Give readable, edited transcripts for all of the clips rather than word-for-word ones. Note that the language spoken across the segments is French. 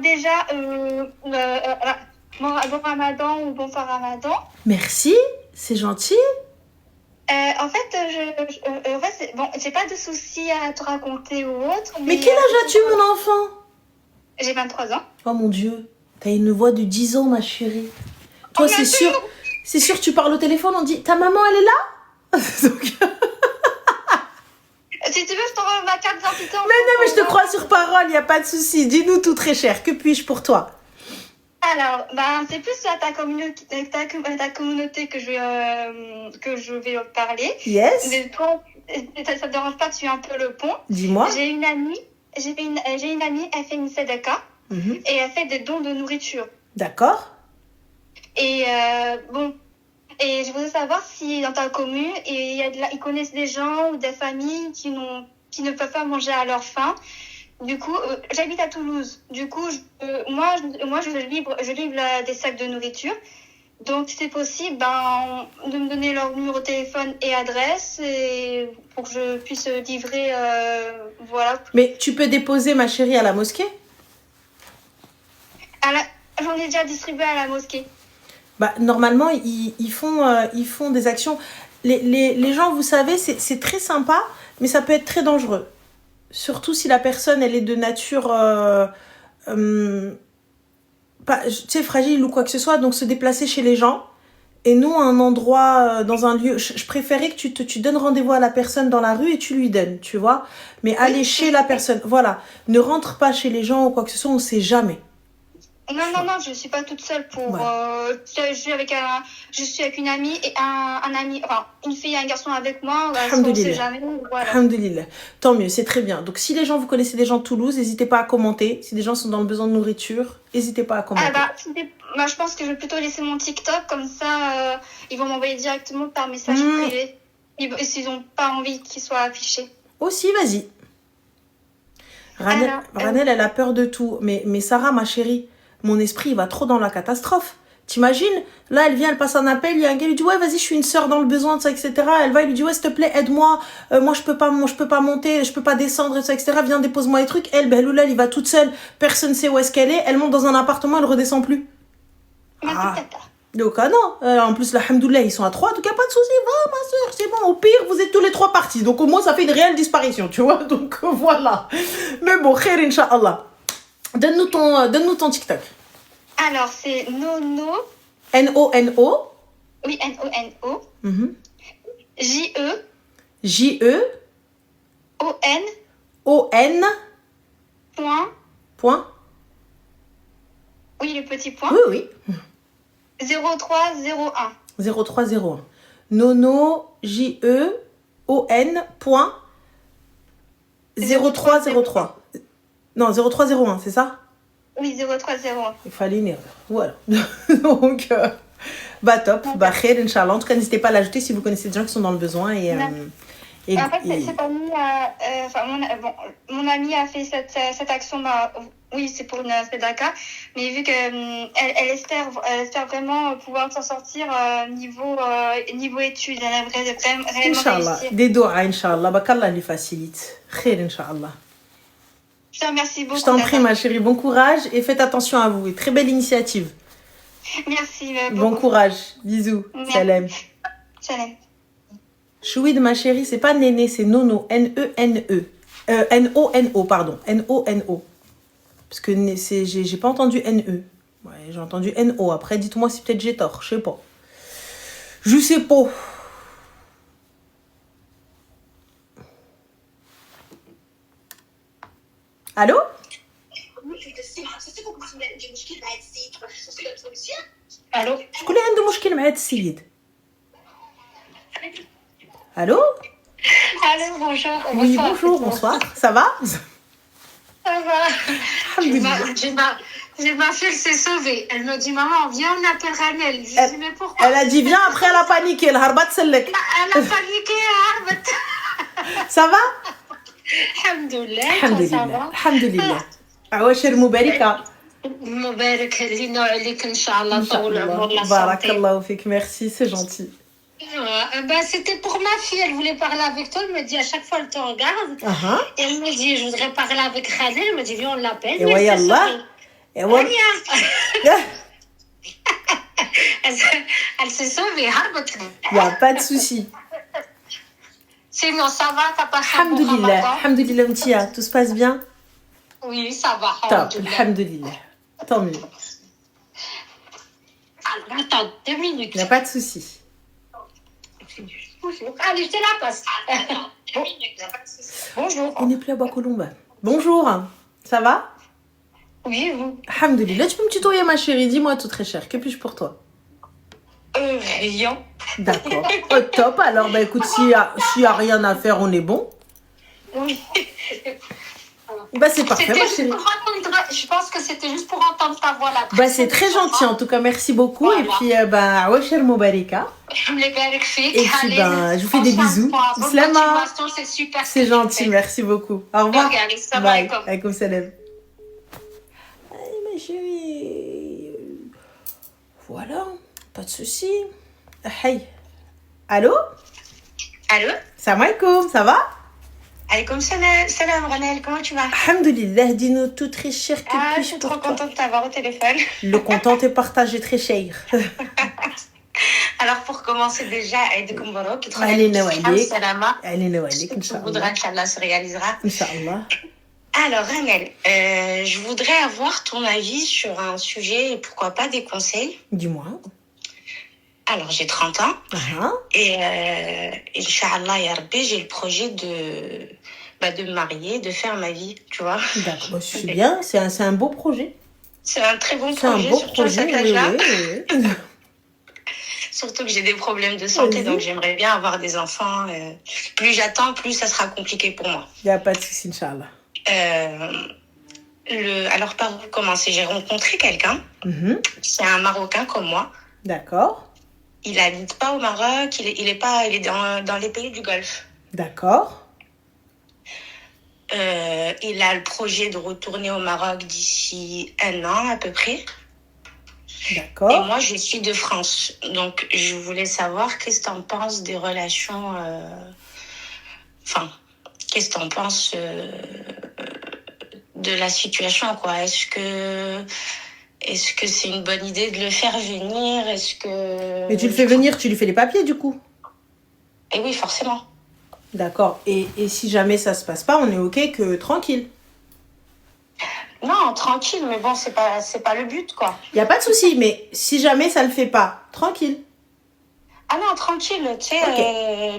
Déjà, bon Ramadan ou bonsoir Ramadan. Merci, c'est gentil. En fait, bon, j'ai pas de soucis à te raconter ou autre. Mais quel âge as-tu, mon enfant? J'ai 23 ans. Oh mon Dieu, t'as une voix de 10 ans, ma chérie. Toi, c'est sûr, tu parles au téléphone, on dit, ta maman, elle est là? Donc... Si tu veux, je t'envoie ma carte d'identité. Mais non, mais je te crois sur parole, il n'y a pas de souci. Dis-nous tout, très cher. Que puis-je pour toi? Alors, c'est plus à ta communauté que je vais parler. Yes. Mais toi, ça ne te dérange pas, tu es un peu le pont. Dis-moi. J'ai une amie, elle fait une sadaka et elle fait des dons de nourriture. D'accord. Et et je voudrais savoir si dans ta commune, ils connaissent des gens ou des familles qui ne peuvent pas manger à leur faim. Du coup, j'habite à Toulouse. Du coup, moi, je livre des sacs de nourriture. Donc, si c'est possible, de me donner leur numéro de téléphone et adresse pour que je puisse livrer, voilà. Mais tu peux déposer, ma chérie, à la mosquée? J'en ai déjà distribué à la mosquée. Normalement, ils font des actions. Les gens, vous savez, c'est très sympa, mais ça peut être très dangereux. Surtout si la personne, elle est de nature... fragile ou quoi que ce soit. Donc, se déplacer chez les gens. Et nous, à un endroit, dans un lieu... Je préférais que tu donnes rendez-vous à la personne dans la rue et tu lui donnes, tu vois. Mais aller chez la personne, voilà. Ne rentre pas chez les gens ou quoi que ce soit, on ne sait jamais. Non, je suis pas toute seule je suis avec une amie et un ami, enfin, une fille et un garçon avec moi. On sait jamais. Voilà. Alhamdulillah. Tant mieux, c'est très bien. Donc, si les gens, vous connaissez des gens de Toulouse, n'hésitez pas à commenter. Si des gens sont dans le besoin de nourriture, n'hésitez pas à commenter. Je pense que je vais plutôt laisser mon TikTok, comme ça, ils vont m'envoyer directement par message privé. S'ils n'ont pas envie qu'il soit affiché. Aussi, vas-y. Ranel, elle a peur de tout. Mais Sarah, ma chérie, mon esprit, il va trop dans la catastrophe. T'imagines? Là, elle vient, elle passe un appel, il y a un gars, il lui dit, ouais, vas-y, je suis une sœur dans le besoin, de ça, etc. Elle va, il lui dit, ouais, s'il te plaît, aide-moi. Moi, je peux pas monter, je peux pas descendre, ça, etc. Viens, dépose-moi les trucs. Elle, Loula, elle y va toute seule. Personne sait où est-ce qu'elle est. Elle monte dans un appartement, elle redescend plus. Donc, non. En plus, alhamdoulilah, ils sont à 3, donc il n'y a pas de souci. Va, ma soeur, c'est bon. Au pire, vous êtes tous les 3 partis. Donc, au moins, ça fait une réelle disparition, tu vois. Donc, voilà. Mais bon, khair, incha'Allah. Donne-nous ton TikTok. Alors, c'est Nono. N-O-N-O. Oui, N-O-N-O. J-E. J-E. O-N. O-N. Point. Oui, le petit point. Oui. 0301. 0301. Nono, J-E-O-N. Point. 0303. Non, 0301, c'est ça? Oui, 0301. Il fallait une erreur. Voilà. Donc, top. Khair, Inch'Allah. En tout cas, n'hésitez pas à l'ajouter si vous connaissez des gens qui sont dans le besoin. En fait, cette amie mon amie a fait cette action. Oui, c'est pour une sadaka. Mais vu qu'elle espère vraiment pouvoir s'en sortir niveau études. Elle aimerait réellement réussir. Des doigts, Inch'Allah. Qu'Allah lui facilite. Khair, Inch'Allah. Je te remercie beaucoup. Je t'en prie, ma chérie. Bon courage et faites attention à vous. Et très belle initiative. Merci. Bon courage. Bisous. Salam. Salam. Chouïd, ma chérie, c'est pas Néné, c'est Nono. N-E-N-E. N-O-N-O, pardon. N-O-N-O. Parce que j'ai pas entendu N-E. Ouais, j'ai entendu N-O. Après, dites-moi si peut-être j'ai tort. Je sais pas. Je sais pas. Allô? Allô? شكون اللي عنده مشكل مع هاد السيد؟ Allô? Allô, bonjour. Oui, bonjour, bonsoir. Ça va? Ça va. J'ai ma fille s'est sauvée. Elle me dit, maman, viens, on appelle Ranel. Je dis, mais pourquoi? Elle a dit, viens, après elle a paniqué. Elle a paniqué. Ça va? Alhamdulillah. Alhamdulillah. عواشر مباركة. مبارك لينا وعليك إن شاء الله طول العمر. Barakallahu fik. Merci, c'est gentil. C'était pour ma fille, elle voulait parler avec toi, elle me dit à chaque fois elle te regarde. Et elle me dit, je voudrais parler avec Khalil, elle me dit, viens on l'appelle. Et ouais, Allah. Et ouais. Elle s'est sauvée, il n'y a pas de souci. Sinon, ça va, t'as passé un bon Alhamdoulilah, ramadan? alhamdoulilah, Mtia, tout se passe bien? Oui, ça va. Top, alhamdoulilah. Tant mieux. Alors, attends, 2 minutes. Il n'y a pas de souci. Allez, je te la passe. Bonjour. On n'est plus à Bois-Colombes. Bonjour, ça va? Oui, vous? Alhamdoulilah, tu peux me tutoyer ma chérie, dis-moi tout très cher, que puis-je pour toi? Rien. D'accord, top, alors bah écoute, s'il y a rien à faire, on est bon. Oui. Bah c'est parfait ma chérie. Je pense que c'était juste pour entendre ta voix là. Bah c'est très gentil en tout cas, merci beaucoup. Voilà. Et puis bah ouais, cher Moubarika. Et puis ben, je vous fais des bisous. Slama. C'est super. C'est gentil, merci beaucoup. Au revoir. Bye. Bye. Alaykoum salam. Allez ma chérie. Voilà, pas de souci. Hey. Allô? Allô? Salam alaikum, ça va? Alaykoum salam, Ranel, comment tu vas? Alhamdoulilah, dis-nous tout très cher que Je puis-je suis pour trop toi? contente de t'avoir au téléphone. Le content est partagé très cher. Alors pour commencer déjà, Aïd Kumbarok, qui Allez, Nawalik. Salama. Allez, Nawalik, Tu voudras, Inch'Allah. Inch'Allah, se réalisera. Inch'Allah. Alors, Ranel, je voudrais avoir ton avis sur un sujet et pourquoi pas des conseils. Dis-moi. Alors, j'ai 30 ans Ah, et Inch'Allah, ya Rabbi, j'ai le projet de me marier, de faire ma vie, tu vois. d'accord, bah, c'est bien, c'est un beau projet. C'est un très bon C'est un projet, beau surtout à projet, cet oui, âge-là. oui. Surtout que j'ai des problèmes de santé, Vas-y. donc j'aimerais bien avoir des enfants. Plus j'attends, plus ça sera compliqué pour moi. Il n'y a pas de souci, Inch'Allah. Alors, par où commencer? J'ai rencontré quelqu'un, c'est un Marocain comme moi. D'accord, Il habite pas au Maroc, il est dans les pays du Golfe. d'accord, Il a le projet de retourner au Maroc d'ici 1 an à peu près. Et d'accord. moi, je suis de France. Donc, je voulais savoir qu'est-ce que tu en penses des relations... Enfin, qu'est-ce que tu en penses de la situation, quoi? Est-ce que c'est une bonne idée de le faire venir? Est-ce que... Mais tu le fais venir, tu lui fais les papiers du coup? Et oui, forcément. D'accord, et si jamais ça se passe pas, on est ok que tranquille? Non, tranquille, mais bon, c'est pas le but, quoi. Il n'y a pas de souci, mais si jamais ça le fait pas, tranquille. Ah non, tranquille, tu sais, Ok.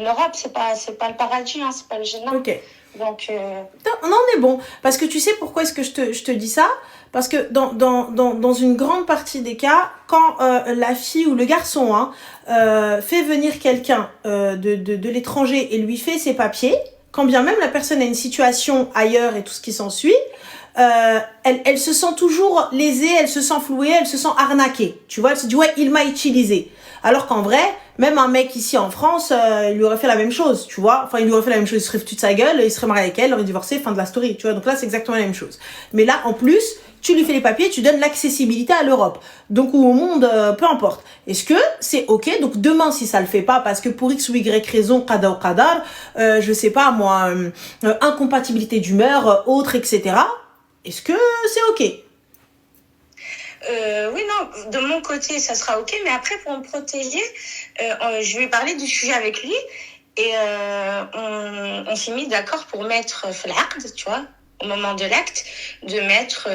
l'Europe, c'est pas le paradis, hein, c'est pas le gênant. Ok. Donc, Non, on est bon. Parce que tu sais pourquoi est-ce que je te dis ça? Parce que dans une grande partie des cas, quand la fille ou le garçon fait venir quelqu'un de l'étranger et lui fait ses papiers, quand bien même la personne a une situation ailleurs et tout ce qui s'ensuit, elle se sent toujours lésée, elle se sent flouée, elle se sent arnaquée. Tu vois, elle se dit ouais, il m'a utilisé. Alors qu'en vrai, même un mec ici en France, il lui aurait fait la même chose, tu vois. Enfin, il lui aurait fait la même chose, il serait foutu de sa gueule, il serait marié avec elle, il aurait divorcé, fin de la story, tu vois. Donc là, c'est exactement la même chose. Mais là, en plus, tu lui fais les papiers, tu donnes l'accessibilité à l'Europe. Donc, ou au monde, peu importe. Est-ce que c'est ok? Donc, demain, si ça le fait pas, parce que pour X ou Y raison, qada ou qadar, je sais pas, moi, incompatibilité d'humeur, autre, etc. Est-ce que c'est ok? oui, non, de mon côté, ça sera ok, mais après, pour me protéger, je vais parler du sujet avec lui et on s'est mis d'accord pour mettre l'aqd, tu vois, au moment de l'acte, de mettre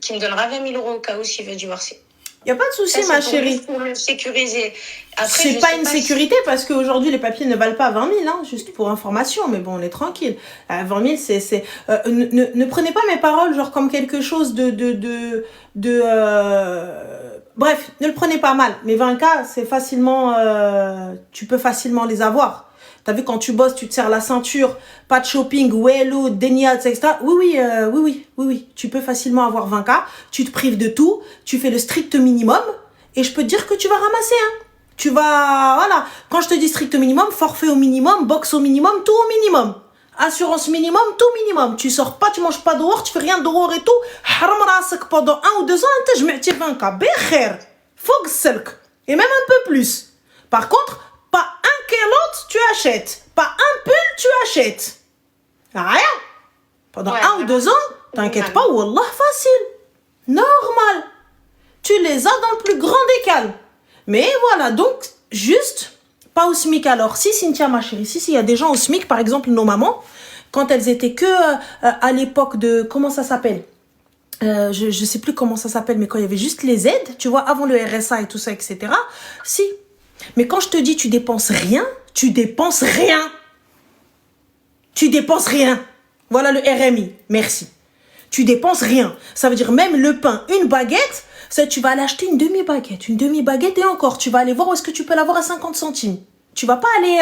qui me donnera 20 000 € au cas où s'il veut divorcer. Il n'y a pas de souci, ma chérie. Pour le sécuriser. Après, C'est pas une sécurité parce qu'aujourd'hui les papiers ne valent pas 20 000, hein, juste pour information, mais bon, on est tranquille. 20 000, ne prenez pas mes paroles genre comme quelque chose bref, ne le prenez pas mal. Mais 20K, c'est facilement, tu peux facilement les avoir. T'as vu, quand tu bosses, tu te serres la ceinture, pas de shopping, wello, déniat, etc. Oui, tu peux facilement avoir 20K, tu te prives de tout, tu fais le strict minimum, et je peux te dire que tu vas ramasser, hein. Tu vas, voilà, quand je te dis strict minimum, forfait au minimum, box au minimum, tout au minimum. Assurance minimum, tout minimum. Tu sors pas, tu manges pas dehors, tu fais rien dehors et tout. Haram rasak pendant 1 ou 2 ans, je mets 20K. Bekher. Faut que c'est. Et même un peu plus. Par contre, pas un kélote, tu achètes. Pas un pull, tu achètes. Rien. Pendant 1 ou 2 ans, t'inquiète pas, wallah, facile. Normal. Tu les as dans le plus grand des calmes. Mais voilà, donc, juste, pas au SMIC alors. Si, Cynthia, ma chérie, si, il y a des gens au SMIC, par exemple, nos mamans, quand elles étaient que à l'époque de, comment ça s'appelle je sais plus comment ça s'appelle, mais quand il y avait juste les aides, tu vois, avant le RSA et tout ça, etc. Si. Mais quand je te dis tu dépenses rien, tu dépenses rien. Tu dépenses rien. Voilà le RMI. Merci. Tu dépenses rien. Ça veut dire même le pain, une baguette, ça, tu vas aller acheter une demi-baguette. Une demi-baguette et encore, tu vas aller voir où est-ce que tu peux l'avoir à 50 centimes. Tu vas pas aller,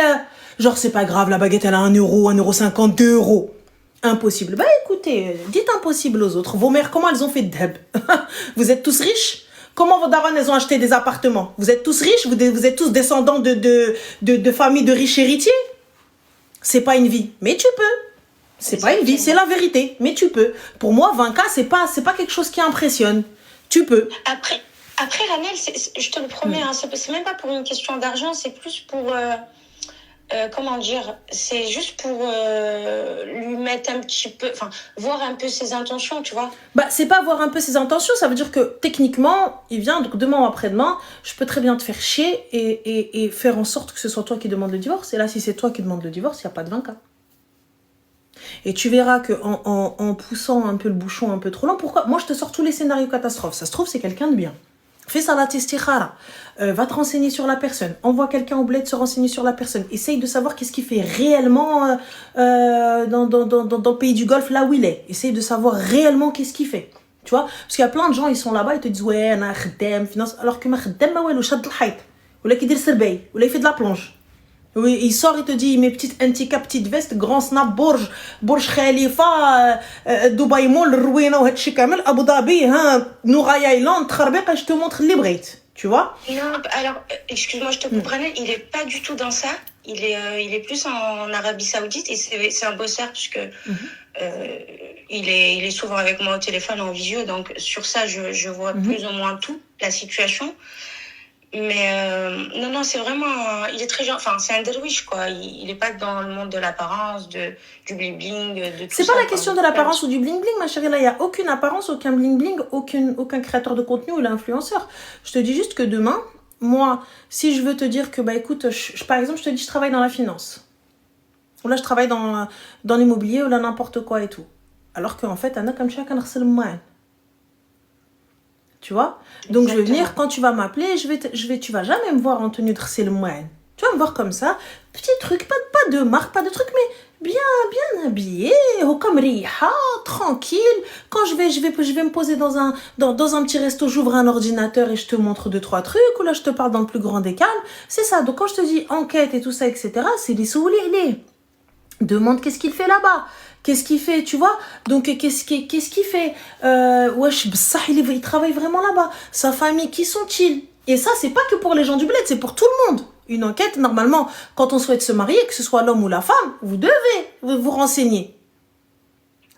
genre c'est pas grave, la baguette elle a 1 euro, 1,50 €, 2 euros. Impossible. Bah écoutez, dites impossible aux autres. Vos mères, comment elles ont fait de deb? Vous êtes tous riches? Comment vos darons, elles ont acheté des appartements? Vous êtes tous riches? Vous êtes tous descendants de familles de riches héritiers? C'est pas une vie, mais tu peux. C'est pas une vie, c'est la vérité, mais tu peux. Pour moi, 20K, c'est pas quelque chose qui impressionne. Tu peux. Après Ranel, je te le promets, hein, c'est même pas pour une question d'argent, c'est plus pour... comment dire, c'est juste pour lui mettre un petit peu, enfin, voir un peu ses intentions, tu vois. Bah, c'est pas voir un peu ses intentions, ça veut dire que techniquement, il vient, donc demain ou après-demain, je peux très bien te faire chier et faire en sorte que ce soit toi qui demande le divorce. Et là, si c'est toi qui demande le divorce, il n'y a pas de 20K. Et tu verras que en poussant un peu le bouchon un peu trop long, pourquoi? Moi, je te sors tous les scénarios catastrophes. Ça se trouve, c'est quelqu'un de bien. Fais salat istikhara, va te renseigner sur la personne, envoie quelqu'un au bled se renseigner sur la personne, essaye de savoir qu'est-ce qu'il fait réellement dans le pays du Golfe, là où il est. Essaye de savoir réellement qu'est-ce qu'il fait. Tu vois? Parce qu'il y a plein de gens, ils sont là-bas, ils te disent ouais, ana khaddam, finance, alors que ma khaddam, ma walou, shad al-hayt, ou là qui dit le serbay, ou là il fait de la plonge. Oui, il sort, il te dit, mes petites antika, petite veste, grand snap, Burj Khalifa, Dubai Mall, Rouina, Hatchi Kamel, Abu Dhabi, Nouraya Island, Kharbek, je te montre les brides, tu vois? Non, alors, excuse-moi, je te comprenais, il est pas du tout dans ça. Il est plus en Arabie Saoudite et c'est un bosseur puisque il est souvent avec moi au téléphone en visio, donc sur ça, je vois plus ou moins tout, la situation. Mais non, c'est vraiment... il est très gentil. Enfin, c'est un derwiche, quoi. Il est pas dans le monde de l'apparence, du bling-bling, de tout ça. C'est pas la question de l'apparence ou du bling-bling, ma chérie. Là, il n'y a aucune apparence, aucun bling-bling, aucun créateur de contenu ou l'influenceur. Je te dis juste que demain, moi, si je veux te dire que, bah écoute, par exemple, je te dis, je travaille dans la finance. Ou là, je travaille dans l'immobilier ou là, n'importe quoi et tout. Alors qu'en fait, Anna, comme chacun, tu vois? Donc, exactement. Je vais venir, quand tu vas m'appeler, tu vas jamais me voir en tenue de ghsel mouane. Tu vas me voir comme ça, petit truc, pas de marque, pas de truc, mais bien habillé, comme riha, tranquille. Quand je vais me poser dans un petit resto, j'ouvre un ordinateur et je te montre 2-3 trucs, ou là, je te parle dans le plus grand des calmes. C'est ça. Donc, quand je te dis enquête et tout ça, etc., c'est les soulés. Demande qu'est-ce qu'il fait là-bas. Qu'est-ce qu'il fait, tu vois? Donc, qu'est-ce qu'il fait? Wesh, il travaille vraiment là-bas. Sa famille, qui sont-ils? Et ça, c'est pas que pour les gens du bled, c'est pour tout le monde. Une enquête, normalement, quand on souhaite se marier, que ce soit l'homme ou la femme, vous devez vous renseigner.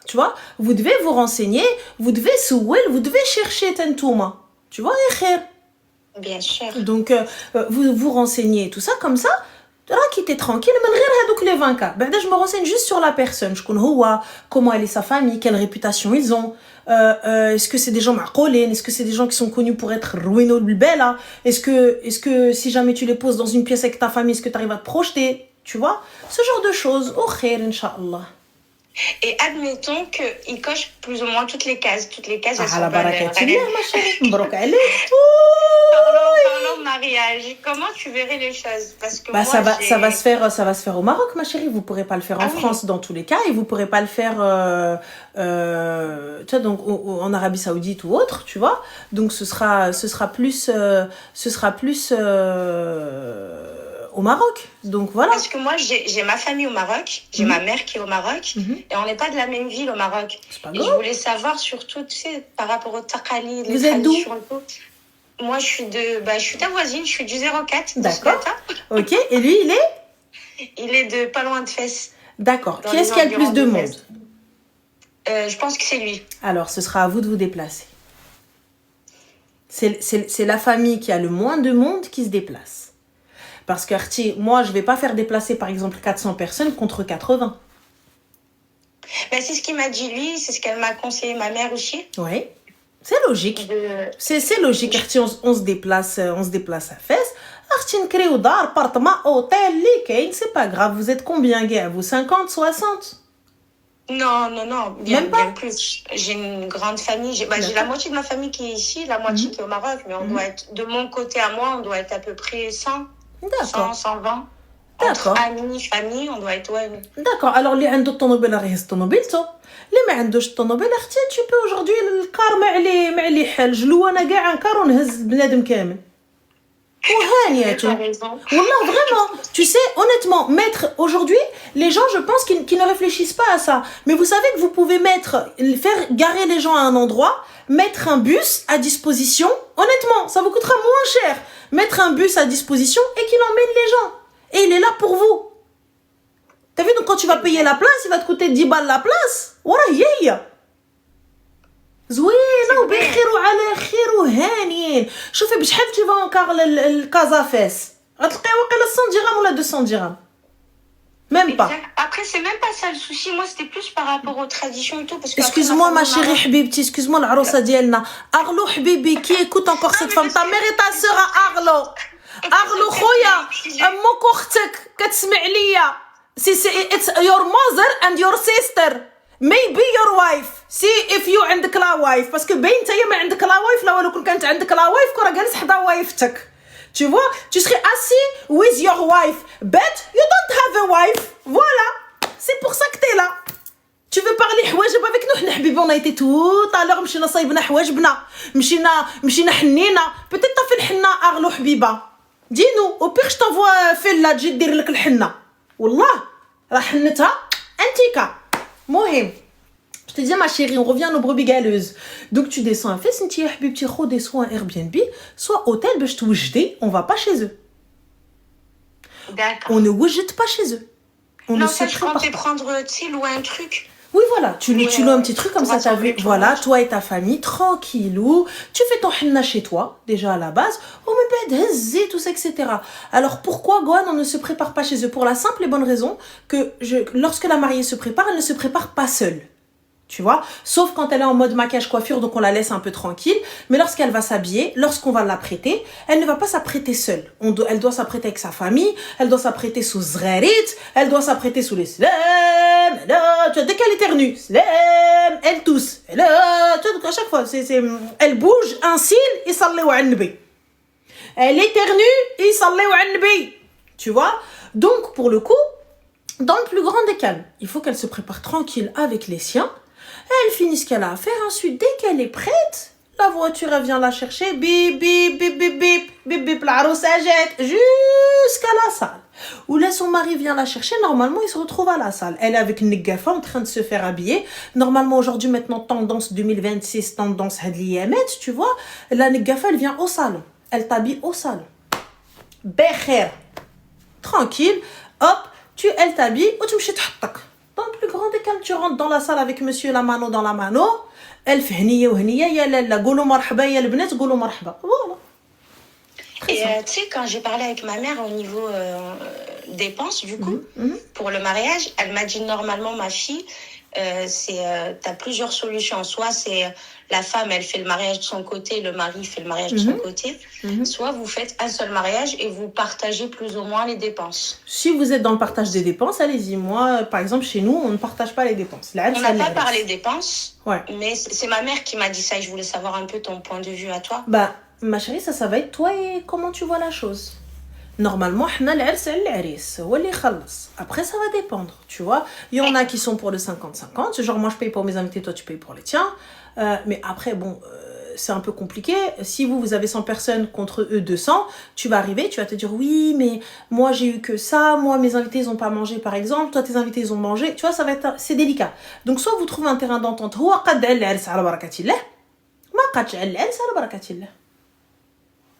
Tu vois? Vous devez vous renseigner, vous devez vous devez chercher Tentouma. Tu vois, bien sûr. Donc, vous vous renseignez, tout ça, comme ça. Qui était tranquille, mais les 20K. Je me renseigne juste sur la personne. Je connais comment elle est sa famille, quelle réputation ils ont. Est-ce que c'est des gens ma'qoulin? Est-ce que c'est des gens qui sont connus pour être ruino bella? Est-ce que si jamais tu les poses dans une pièce avec ta famille, est-ce que tu arrives à te projeter? Tu vois? Ce genre de choses. Au khair, Inch'Allah. Et admettons qu'il coche plus ou moins toutes les cases. Toutes les cases, elles sont bonnes. Parlons mariage. Comment tu verrais les choses? Parce que ça va se faire au Maroc, ma chérie. Vous pourrez pas le faire en France dans tous les cas, et vous pourrez pas le faire tu vois, donc en Arabie Saoudite ou autre, tu vois. Donc ce sera plus au Maroc. Donc voilà. Parce que moi j'ai ma famille au Maroc, j'ai ma mère qui est au Maroc, et on n'est pas de la même ville au Maroc. Et je voulais savoir surtout, tu sais, par rapport au taqalid, les traditions. Vous êtes d'où? Moi je suis ta voisine, je suis du 04. D'accord. Ok, et lui il est de pas loin de Fès. D'accord. Qui est-ce qui a le plus de monde? Je pense que c'est lui. Alors ce sera à vous de vous déplacer. C'est la famille qui a le moins de monde qui se déplace. Parce que, moi, je vais pas faire déplacer, par exemple, 400 personnes contre 80. Ben, c'est ce qu'il m'a dit lui, c'est ce qu'elle m'a conseillé ma mère aussi. Oui, c'est logique. C'est logique. On se déplace à Fès. Créer dar, appartement, hôtel, c'est pas grave. Vous êtes combien, gars? Vous 50, 60? Non, Même pas? bien plus. J'ai une grande famille. J'ai la moitié de ma famille qui est ici, la moitié qui est au Maroc. Mais on doit être, de mon côté à moi, on doit être à peu près 100. D'accord. 100, 120. D'accord. Entre amis, famille, on doit être... Ouais. D'accord. Alors, اللي عنده الطوموبيل راه يهز طوموبيلته. اللي ما عندوش الطوموبيل اختي tu peux aujourd'hui الكار ما عليه حال جلو انا كاع انكار ونهز بنادم كامل. وهانيته. Wallah, vraiment. Tu sais, honnêtement, mettre aujourd'hui, les gens, je pense qu'ils ne réfléchissent pas à ça. Mais vous savez que vous pouvez faire garer les gens à un endroit, mettre un bus à disposition. Honnêtement, ça vous coûtera moins cher. Mettre un bus à disposition et qu'il emmène les gens. Et il est là pour vous. T'as vu, donc quand tu vas payer la place, il va te coûter 10 balles la place. Voilà, yeah. زوينه وبخير وعلى خير وهانيين. شوفي بشحال tu vas encore الكازا فاس غتلقاي واقيلا 100 dirhams ولا 200 dirhams. Même pas. Après, c'est même pas ça le souci. Moi, c'était plus par rapport aux traditions et tout. Parce que excuse-moi ma chérie حبيبتي, excuse-moi العروسه ديالنا. Arlo حبيبي, qui écoute encore cette femme? Ta mère et ta sœur à Arlo. Arlo خويا, امك واختك كتسمع ليا. It's your mother and your sister. Maybe your wife. See if you عندك لا wife. parce que باين نتايا ما عندك لا wife. لا ولو كنت عندك لا wife كون جالس حدا وايفتك. Tu vois, tu serais assis with your wife. But you don't have a wife. Voilà. C'est pour ça que t'es là. Tu veux parler حواجب avec nous? حنا حبيبي on a été tout à l'heure مشينا صايبنا حواجبنا. مشينا حنينا. peut-être t'as fait الحنة أغلو حبيبة. dis-nous. au pire je t'envoie فيلا تجي دير لك الحنة. والله راه حنتها انتيكا. Mohim. Je te dis ma chérie, on revient à nos brebis galeuses. Donc tu descends à Fès, tu es خدي soit un Airbnb, soit hôtel, باش توجدي, on va pas chez eux. D'accord. On ne wujde pas chez eux. On non, ne ça se je prépare comptais pas. prendre, tu sais, louer un truc. Oui, voilà, tu loues un petit truc comme ça, t'as vu. Voilà, toi et ta famille, tranquillou. Tu fais ton henna chez toi, déjà à la base. Oh, mais ben, tout ça, etc. Alors, pourquoi, Gohan, on ne se prépare pas chez eux? Pour la simple et bonne raison que lorsque la mariée se prépare, elle ne se prépare pas seule. Tu vois, sauf quand elle est en mode maquillage coiffure, donc on la laisse un peu tranquille. Mais lorsqu'elle va s'habiller, lorsqu'on va l'apprêter, elle ne va pas s'apprêter seule. Elle doit s'apprêter avec sa famille, elle doit s'apprêter sous zrarit, elle doit s'apprêter sous les slam. Tu vois, dès qu'elle éternue, slam, elle tousse. Là, tu vois, à chaque fois, elle bouge un cil, et sallahu ala nabi. Elle éternue, et sallahu ala nabi. Tu vois, donc pour le coup, dans le plus grand des calmes, il faut qu'elle se prépare tranquille avec les siens. Elle finit ce qu'elle a à faire. Ensuite, dès qu'elle est prête, la voiture, elle vient la chercher. Bip, bip, bip, bip, bip, bip, bip, la rosa jette jusqu'à la salle. Où là, son mari vient la chercher. Normalement, il se retrouve à la salle. Elle est avec une niggafa en train de se faire habiller. Normalement, aujourd'hui, maintenant, tendance 2026, tendance hadliyamet, tu vois. La niggafa, elle vient au salon. Elle t'habille au salon. Bekher. Tranquille. Hop, elle t'habille. Ou tu me chètes. Dans le plus grand des calmes, tu rentres dans la salle avec monsieur la mano dans la mano. Elle fait hniya ou hniya, ya la goulou marhaba, ya le bnet, goulou marhaba. Voilà. Et tu sais, quand j'ai parlé avec ma mère au niveau dépenses, du coup, pour le mariage, elle m'a dit normalement, ma fille, t'as plusieurs solutions. Soit c'est la femme, elle fait le mariage de son côté, le mari fait le mariage de son côté. Soit vous faites un seul mariage et vous partagez plus ou moins les dépenses. Si vous êtes dans le partage des dépenses, allez-y. Moi, par exemple, chez nous, on ne partage pas les dépenses. On n'a pas parlé dépenses, ouais. Mais c'est ma mère qui m'a dit ça et je voulais savoir un peu ton point de vue à toi. Bah, ma chérie, ça va être toi et comment tu vois la chose. Normalement, après, ça va dépendre, tu vois. Il y en a qui sont pour le 50-50. Genre, moi, je paye pour mes invités, toi, tu payes pour les tiens. Mais après, bon, c'est un peu compliqué. Si vous avez 100 personnes contre eux 200, tu vas arriver, tu vas te dire, oui, mais moi, j'ai eu que ça. Moi, mes invités, ils n'ont pas mangé, par exemple. Toi, tes invités, ils ont mangé. Tu vois, c'est délicat. Donc, soit vous trouvez un terrain d'entente.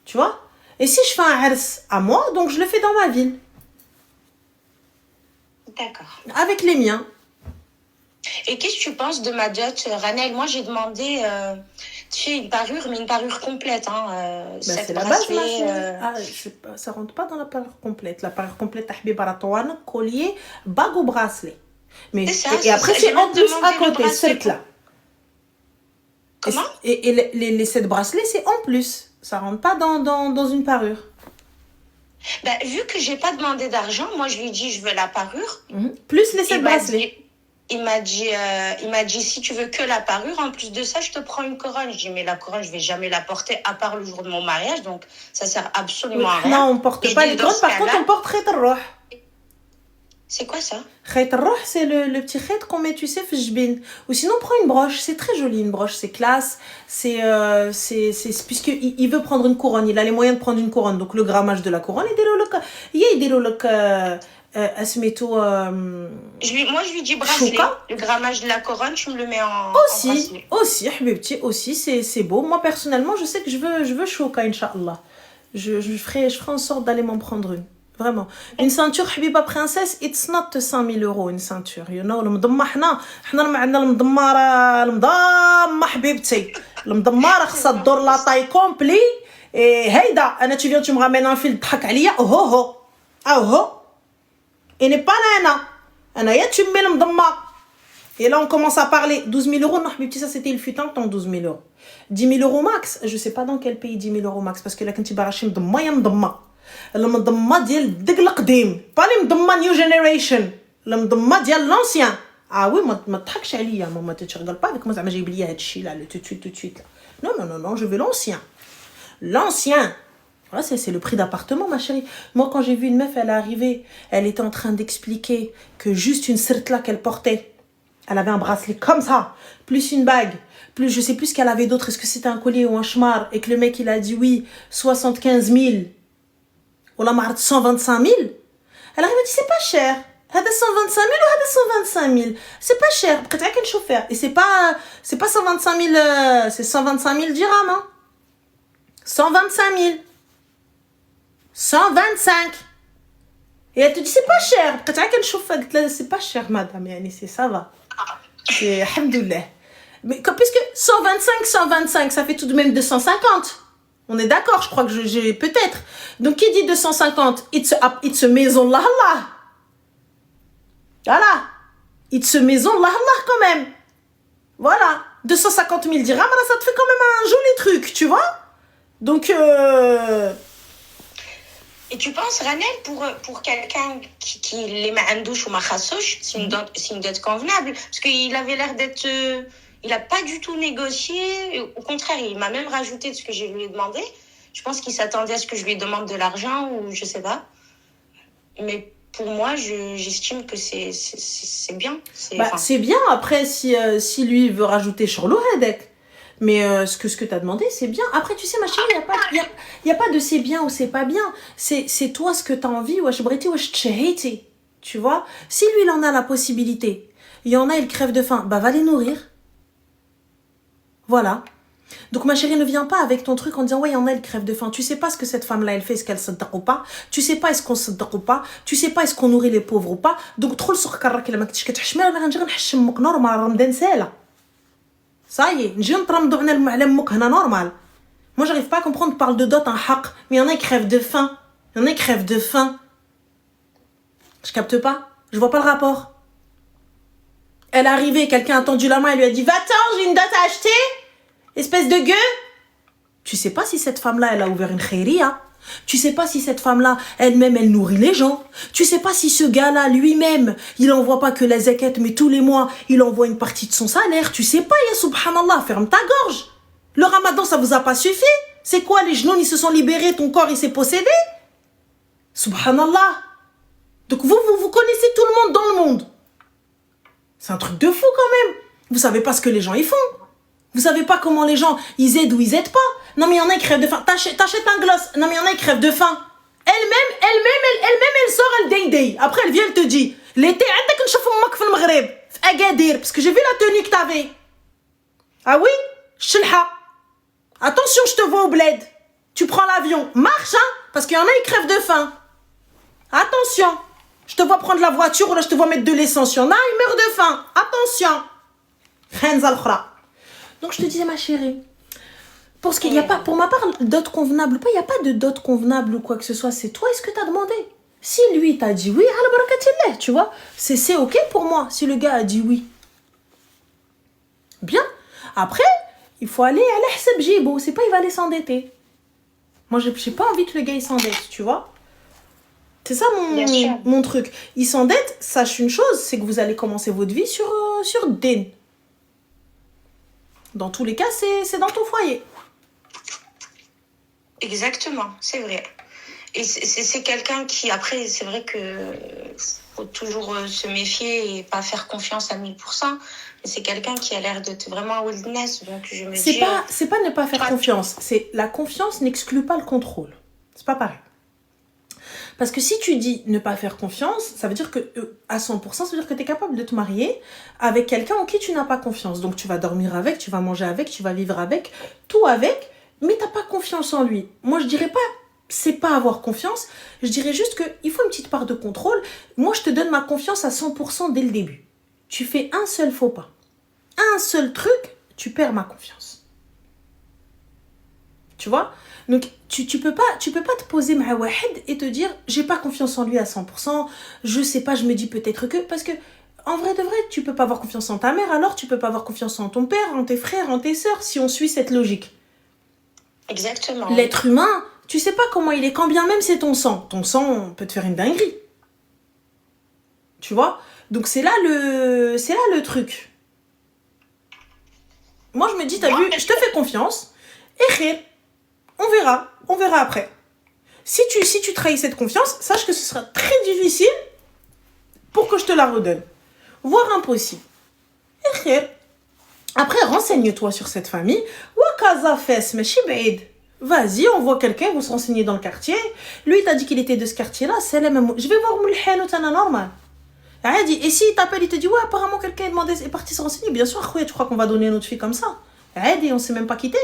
Tu vois? Et si je fais un hers à moi, donc je le fais dans ma ville. D'accord. Avec les miens. Et qu'est-ce que tu penses de ma dot, Ranel? Moi, j'ai demandé, tu sais, une parure, mais une parure complète, hein. Ben, 7 c'est la base, ma bracelets. chérie. Ah, ça rentre pas dans la parure complète. La parure complète, tahbiba ratouane, collier, bague ou bracelet. Mais, C'est ça, et après, ça. c'est J'ai en même plus demandé à le côté, bracelet. c'est là. Comment? Et les 7 bracelets, c'est en plus. Ça rentre pas dans une parure. Ben, vu que j'ai pas demandé d'argent, moi, je lui ai dit, je veux la parure. Plus les 7 Il m'a bracelets. dit, il m'a dit, si tu veux que la parure, en plus de ça, je te prends une couronne. Je dis, mais la couronne, je vais jamais la porter à part le jour de mon mariage, donc ça sert absolument à rien. Non, on porte Je pas dis, les dans couronnes, ce par contre, cas-là- on porte khayt al-ruh. C'est quoi ça? Khayt al-ruh, c'est le petit khayt qu'on met, tu sais, fjbin. Ou sinon, prends une broche, c'est très joli, une broche, c'est classe. Puisqu'il veut prendre une couronne, il a les moyens de prendre une couronne. Donc, le grammage de la couronne, il Moi, je lui dis bracelet. Chouka. Le grammage de la couronne, tu me le mets en bracelet. Habibti, aussi, c'est beau. Moi, personnellement, je sais que je veux chouka, Inch'Allah. Je ferai en sorte d'aller m'en prendre une. Vraiment. Une ceinture, Habiba princesse, it's not 5 000 €, une ceinture. You know, المضمة حنا ما عندنا المضمة حبيبتي. المضمة خصها تدور لا طاي كومبلي. هيدا أنا tu me ramènes un fil تضحك عليا. أوهو. Et n'est pas là, أنا tu me mets المضمة. Et là, on commence à parler. 12 000 €, non, Habibti, ça c'était le fut un temps, 12 000 €. 10 000 € max. Je sais pas dans quel pays 10 000 € max. Parce que là, quand tu baraches مضمة يا مضمة. المضمة ديال الدق القديم با لي مضمة نيو جينيريشن المضمة ديال لونسيان وي ما تضحكش عليا ماما تشغل با avec moi زعما جايب ليا هادشي là tout de suite là. Non, je veux l'ancien. Voilà, c'est le prix d'appartement, ma chérie. Moi, quand j'ai vu une meuf, elle est arrivée, elle était en train d'expliquer que juste une sirtla qu'elle portait, elle avait un bracelet comme ça, plus une bague, plus je sais plus ce qu'elle avait d'autre, est-ce que c'était un collier ou un chmar, et que le mec il a dit oui, 75 000. Ou la marde 125 000. Elle arrive et dit c'est pas cher. هذا 125 000 ou هذا 125 000. C'est pas cher. بقيت غير كنشوفها. Et c'est pas 125 000 c'est 125 000 dirhams hein. 125 000. 125. Et elle te dit c'est pas cher. بقيت غير كنشوفها قلت لها c'est pas cher madame يعني c'est ça va. C'est alhamdoulilah. Mais puisque 125 ça fait tout de même 250. On est d'accord, je crois que j'ai peut-être. Donc, qui dit 250? It's a maison, là. Voilà. It's a maison, là, quand même. Voilà. 250 000 dirhams, là, ça te fait quand même un joli truc, tu vois? Donc, Et tu penses, Ranel, pour quelqu'un qui les ma'andouche ou ma'chassouche, c'est une dot convenable? Parce qu'il avait l'air d'être... il n'a pas du tout négocié. Au contraire, il m'a même rajouté de ce que je lui ai demandé. Je pense qu'il s'attendait à ce que je lui demande de l'argent ou je sais pas. Mais pour moi, j'estime que c'est bien. C'est bien. Après, si lui veut rajouter Charlot Hedek. Mais ce que tu as demandé, c'est bien. Après, tu sais, ma chérie, il n'y a pas de c'est bien ou c'est pas bien. C'est toi ce que tu as envie. Tu vois? Si lui, il en a la possibilité, il y en a, il crève de faim, bah va les nourrir. Voilà. Donc ma chérie, ne viens pas avec ton truc en disant ouais, il y en a, elle crève de faim. Tu sais pas ce que cette femme-là, elle fait, est-ce qu'elle s'addaq ou pas. Tu sais pas est-ce qu'on s'addaq ou pas. Tu sais pas est-ce qu'on nourrit les pauvres ou pas. Donc trop le سكر كي ما كنتش كتحشمي ولا غنجي نحشمك نورمال رمضان ساله. Ça y est, نجي نترمضوا على امك هنا normal. Moi j'arrive pas à comprendre, on parle de dot un haq, mais il y en a qui crèvent de faim. Il y en a qui crèvent de faim. Je capte pas. Je vois pas le rapport. Elle est arrivée, quelqu'un a tendu la main et lui a dit va-t'en, j'ai une dot à acheter. Espèce de gueux. Tu sais pas si cette femme-là, elle a ouvert une khairia. Tu sais pas si cette femme-là, elle-même, elle nourrit les gens. Tu sais pas si ce gars-là, lui-même, il envoie pas que la zakat, mais tous les mois, il envoie une partie de son salaire. Tu sais pas, ya subhanallah, ferme ta gorge. Le ramadan, ça vous a pas suffi? C'est quoi, les genoux, ils se sont libérés, ton corps, il s'est possédé? Subhanallah. Donc vous connaissez tout le monde dans le monde. C'est un truc de fou quand même. Vous savez pas ce que les gens, ils font. Vous savez pas comment les gens, ils aident ou ils aident pas. Non, mais il y en a qui crèvent de faim. T'achètes un gloss. Non, mais il y en a qui crèvent de faim. Elle-même, elle sort, elle day. Après, elle vient, elle te dit, l'été, عندك نشوف امك في المغرب, في Agadir, parce que j'ai vu la tenue que t'avais. Ah oui? Chelha. Attention, je te vois au bled. Tu prends l'avion. Marche, hein, parce qu'il y en a, ils crèvent de faim. Attention. Je te vois prendre la voiture ou là je te vois mettre de l'essence. Il y en a, il meurt de faim. Attention. Donc je te disais ma chérie, pour ce qu'il n'y a pas, pour ma part, dot convenable ou pas, il n'y a pas de dot convenable ou quoi que ce soit. C'est toi, est-ce que tu as demandé? Si lui t'a dit oui, ala barakatillah, tu vois, c'est ok pour moi si le gars a dit oui. Bien. Après, il faut aller à l'ahsab jibo, c'est pas il va aller s'endetter. Moi, j'ai pas envie que le gars il s'endette, tu vois. C'est ça mon truc. Il s'endette, sache une chose, c'est que vous allez commencer votre vie sur din. Dans tous les cas, c'est dans ton foyer. Exactement, c'est vrai. Et c'est quelqu'un qui, après, c'est vrai que faut toujours se méfier et pas faire confiance à 1000%. Mais c'est quelqu'un qui a l'air d'être vraiment wildness. Donc je me dis... C'est pas ne pas faire confiance. C'est la confiance n'exclut pas le contrôle. C'est pas pareil. Parce que si tu dis ne pas faire confiance, ça veut dire que à 100%, ça veut dire que tu es capable de te marier avec quelqu'un en qui tu n'as pas confiance. Donc tu vas dormir avec, tu vas manger avec, tu vas vivre avec, tout avec, mais tu n'as pas confiance en lui. Moi, je dirais pas, c'est pas avoir confiance, je dirais juste qu'il faut une petite part de contrôle. Moi, je te donne ma confiance à 100% dès le début. Tu fais un seul faux pas, un seul truc, tu perds ma confiance. Tu vois ? Donc, tu peux pas te poser ma wahed et te dire j'ai pas confiance en lui à 100%, je sais pas, je me dis peut-être que... Parce que, en vrai de vrai, tu peux pas avoir confiance en ta mère, alors tu peux pas avoir confiance en ton père, en tes frères, en tes sœurs, si on suit cette logique. Exactement. L'être humain, tu sais pas comment il est, quand bien même c'est ton sang. Ton sang peut te faire une dinguerie. Tu vois ? Donc, c'est là le truc. Moi, je me dis, t'as vu, je te fais confiance, et khir. On verra après. Si tu trahis cette confiance, sache que ce sera très difficile pour que je te la redonne. Voire impossible. Après, renseigne-toi sur cette famille. Vas-y, on voit quelqu'un, vous se renseignez dans le quartier. Lui, il t'a dit qu'il était de ce quartier-là. Je vais voir Moulhanoutana normal. Et s'il t'appelle, il te dit, ouais, apparemment quelqu'un est parti se renseigner. Bien sûr, tu crois qu'on va donner notre fille comme ça? On s'est même pas quitté.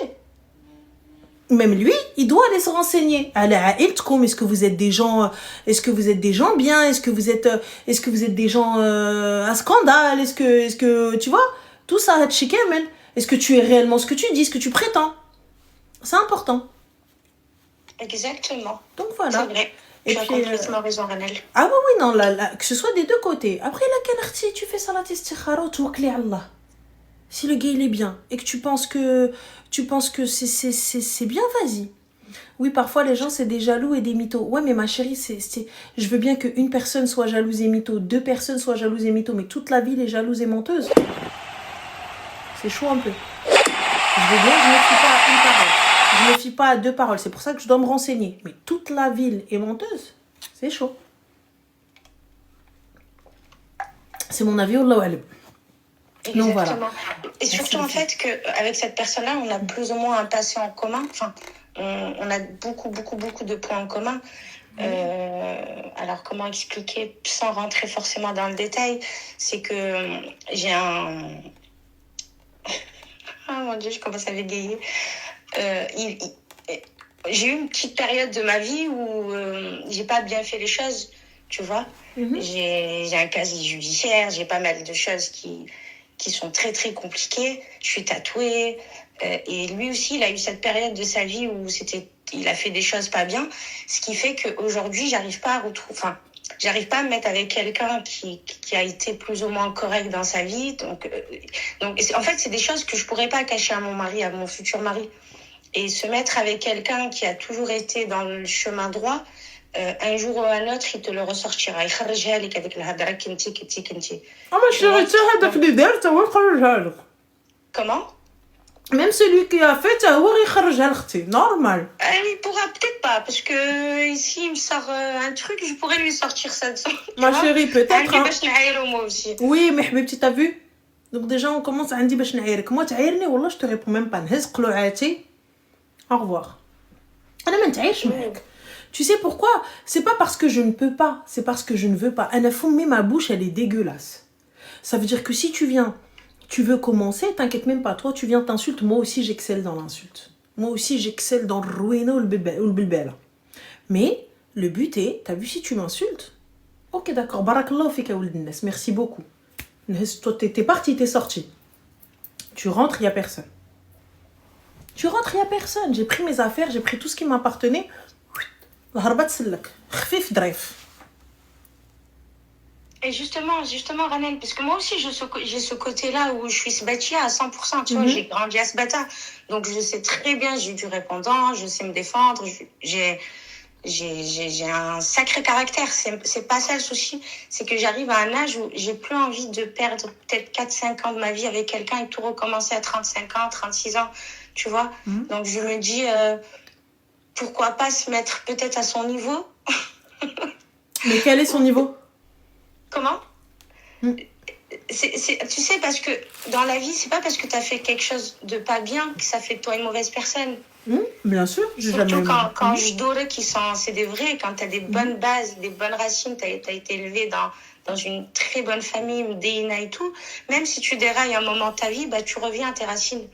Même lui, il doit aller se renseigner. Est-ce que vous êtes des gens bien? Est-ce que vous êtes des gens à scandale? Est-ce que tu vois? Tout ça à checker, man. Est-ce que tu es réellement ce que tu dis, ce que tu prétends? C'est important. Exactement. Donc voilà. C'est vrai. Et tu as complètement raison, Ranel. Ah oui, non, que ce soit des deux côtés. Après, la canartie, tu fais salat istikhara, tu wakli Allah. Si le gars il est bien et que tu penses que c'est bien, vas-y. Oui, parfois les gens c'est des jaloux et des mythos. Ouais, mais ma chérie, je veux bien qu'une personne soit jalouse et mytho, 2 personnes soient jalouses et mytho, mais toute la ville est jalouse et menteuse. C'est chaud un peu. Je veux bien, je ne me fie pas à une parole. Je me fie pas à 2 paroles. C'est pour ça que je dois me renseigner. Mais toute la ville est menteuse. C'est chaud. C'est mon avis, Wallahu alam. Exactement. Donc, voilà. Et surtout, en fait, qu'avec cette personne-là, on a plus ou moins un passé en commun. Enfin, on a beaucoup de points en commun. Alors, comment expliquer sans rentrer forcément dans le détail? C'est que j'ai un... Oh mon Dieu, je commence à bégayer. J'ai eu une petite période de ma vie où j'ai pas bien fait les choses, tu vois. J'ai un casier judiciaire, j'ai pas mal de choses qui sont très très compliquées. Je suis tatouée et lui aussi il a eu cette période de sa vie où il a fait des choses pas bien, ce qui fait qu'aujourd'hui j'arrive pas à me mettre avec quelqu'un qui a été plus ou moins correct dans sa vie. Donc en fait c'est des choses que je pourrais pas cacher à mon mari, à mon futur mari. Et se mettre avec quelqu'un qui a toujours été dans le chemin droit, un jour ou un autre, il te le ressortira. Comment? Même celui qui a fait, normal. Il pourra peut-être pas, parce que ici, il me sort un truc, je pourrais lui sortir ça de son. Ma chérie, peut-être. Moi aussi. Oui, mais Habibti, t'as vu? Donc déjà, on commence à dire moi, تعايرني والله, je te réponds même pas. نهز قلوعاتي. Au revoir. Tu sais pourquoi? C'est pas parce que je ne peux pas, c'est parce que je ne veux pas. Ma bouche, elle est dégueulasse. Ça veut dire que si tu viens, tu veux commencer, t'inquiète même pas. Toi, tu viens, t'insultes. Moi aussi, j'excelle dans l'insulte. Moi aussi, j'excelle dans le ruino ou le bilbel. Mais le but est, t'as vu, si tu m'insultes, Ok, d'accord. Barakallahu fika ouled الناس. Merci beaucoup. Toi, t'es parti, t'es sorti. Tu rentres, il n'y a personne. Tu rentres, il n'y a personne. J'ai pris mes affaires, j'ai pris tout ce qui m'appartenait. هربت سلك. خفيف ضريف. Et justement, Ranel, parce que moi aussi, j'ai ce côté-là où je suis sbatia à 100%, tu vois, j'ai grandi à Sbata. Donc, je sais très bien, j'ai du répondant, je sais me défendre, j'ai un sacré caractère. C'est pas ça le souci. C'est que j'arrive à un âge où j'ai plus envie de perdre peut-être 4-5 ans de ma vie avec quelqu'un et tout recommencer à 35 ans, 36 ans, tu vois. Donc, je me dis, pourquoi pas se mettre peut-être à son niveau. Mais quel est son niveau? Comment? Tu sais, parce que dans la vie, c'est pas parce que tu as fait quelque chose de pas bien que ça fait de toi une mauvaise personne. Bien sûr. Surtout quand je dore c'est des vrais, quand tu as des bonnes bases, des bonnes racines, tu as été élevé dans une très bonne famille, Mdeina et tout, même si tu dérailles un moment de ta vie, bah, tu reviens à tes racines.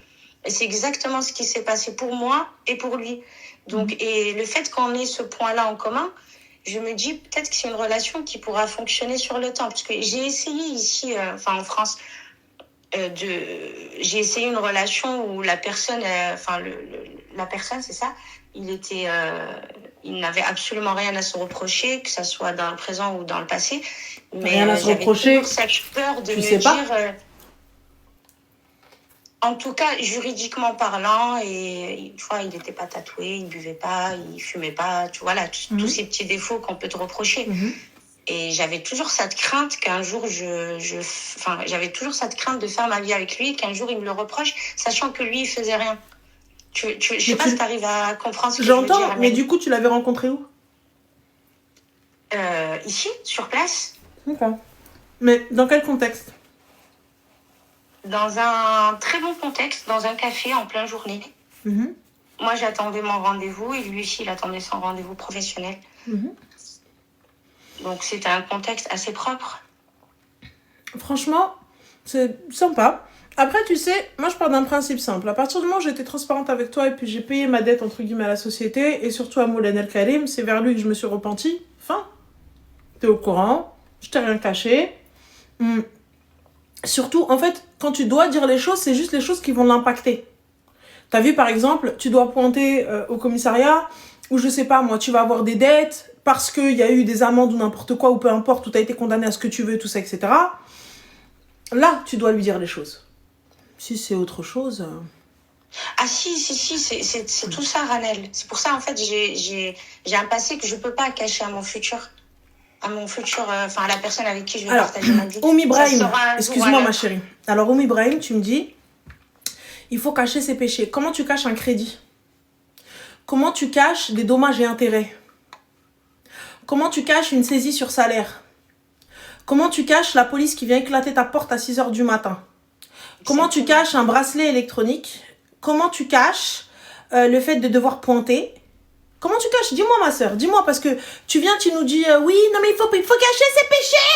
Et c'est exactement ce qui s'est passé pour moi et pour lui. Donc, et le fait qu'on ait ce point-là en commun, je me dis peut-être que c'est une relation qui pourra fonctionner sur le temps. Parce que j'ai essayé ici, en France, j'ai essayé une relation où la personne, la personne, c'est ça, il n'avait absolument rien à se reprocher, que ça soit dans le présent ou dans le passé. Mais rien à se reprocher. Cette peur de tu me sais pas dire... En tout cas, juridiquement parlant, et tu vois, il n'était pas tatoué, il buvait pas, il fumait pas, tu vois, là, tous ces petits défauts qu'on peut te reprocher. Et j'avais toujours cette crainte qu'un jour, j'avais toujours cette crainte de faire ma vie avec lui, qu'un jour il me le reproche, sachant que lui, il faisait rien. Je sais pas si tu arrives à comprendre ce que je veux dire. J'entends, mais du coup, tu l'avais rencontré où? Ici, sur place. D'accord. Mais dans quel contexte? Dans un très bon contexte, dans un café en pleine journée. Moi, j'attendais mon rendez-vous et lui aussi, il attendait son rendez-vous professionnel. Donc, c'était un contexte assez propre. Franchement, c'est sympa. Après, tu sais, moi, je pars d'un principe simple. À partir du moment où j'étais transparente avec toi et puis j'ai payé ma dette, entre guillemets, à la société, et surtout à Moulay El Karim, c'est vers lui que je me suis repentie. Fin. T'es au courant. Je t'ai rien caché. Surtout, en fait, quand tu dois dire les choses, c'est juste les choses qui vont l'impacter. T'as vu, par exemple, tu dois pointer au commissariat, ou je sais pas, moi, tu vas avoir des dettes, parce qu'il y a eu des amendes ou n'importe quoi, ou peu importe, ou t'as été condamné à ce que tu veux, tout ça, etc. Là, tu dois lui dire les choses. Si c'est autre chose... Ah si, c'est tout ça, Ranel. C'est pour ça, en fait, j'ai un passé que je peux pas cacher à mon futur. À la personne avec qui je vais partager ma vie. Ibrahim, excuse-moi ma chérie. Alors, Ibrahim, tu me dis, il faut cacher ses péchés. Comment tu caches un crédit? Comment tu caches des dommages et intérêts? Comment tu caches une saisie sur salaire? Comment tu caches la police qui vient éclater ta porte à 6h du matin? Comment tu caches un bracelet électronique? Comment tu caches le fait de devoir pointer? Comment tu caches? Dis-moi, ma soeur, dis-moi, parce que tu viens, tu nous dis, oui, non, mais il faut cacher ses péchés.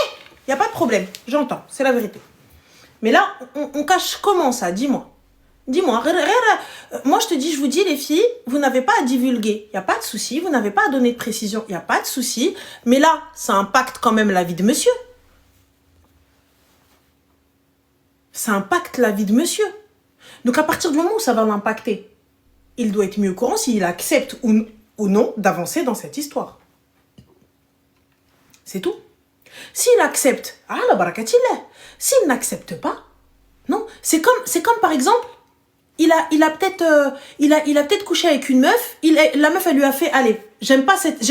Il n'y a pas de problème, j'entends, c'est la vérité. Mais là, on cache comment ça? Dis-moi. Dis-moi. Moi, je te dis, je vous dis, les filles, vous n'avez pas à divulguer. Il n'y a pas de souci, vous n'avez pas à donner de précision. Il n'y a pas de souci. Mais là, ça impacte quand même la vie de monsieur. Ça impacte la vie de monsieur. Donc, à partir du moment où ça va l'impacter, il doit être mieux au courant s'il accepte ou non d'avancer dans cette histoire. C'est tout. S'il accepte, ah la barakatillah. S'il n'accepte pas, non. C'est comme par exemple, il a peut-être couché avec une meuf. La meuf, elle lui a fait, allez, j'aime pas cette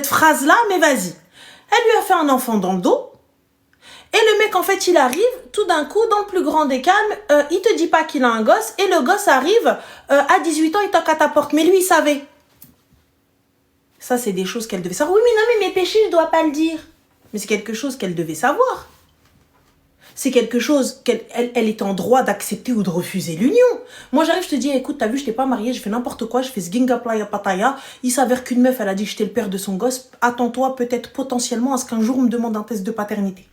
phrase-là, mais vas-y. Elle lui a fait un enfant dans le dos. Et le mec, en fait, il arrive, tout d'un coup, dans le plus grand des calmes, il te dit pas qu'il a un gosse, et le gosse arrive, à 18 ans, il toque à ta porte. Mais lui, il savait. Ça, c'est des choses qu'elle devait savoir. Oui, mais non, mais mes péchés, je dois pas le dire. Mais c'est quelque chose qu'elle devait savoir. C'est quelque chose qu'elle est en droit d'accepter ou de refuser l'union. Moi, j'arrive, je te dis, écoute, t'as vu, je t'ai pas mariée, je fais n'importe quoi, je fais sginga playa pataya. Il s'avère qu'une meuf, elle a dit que j'étais le père de son gosse. Attends-toi peut-être potentiellement à ce qu'un jour on me demande un test de paternité.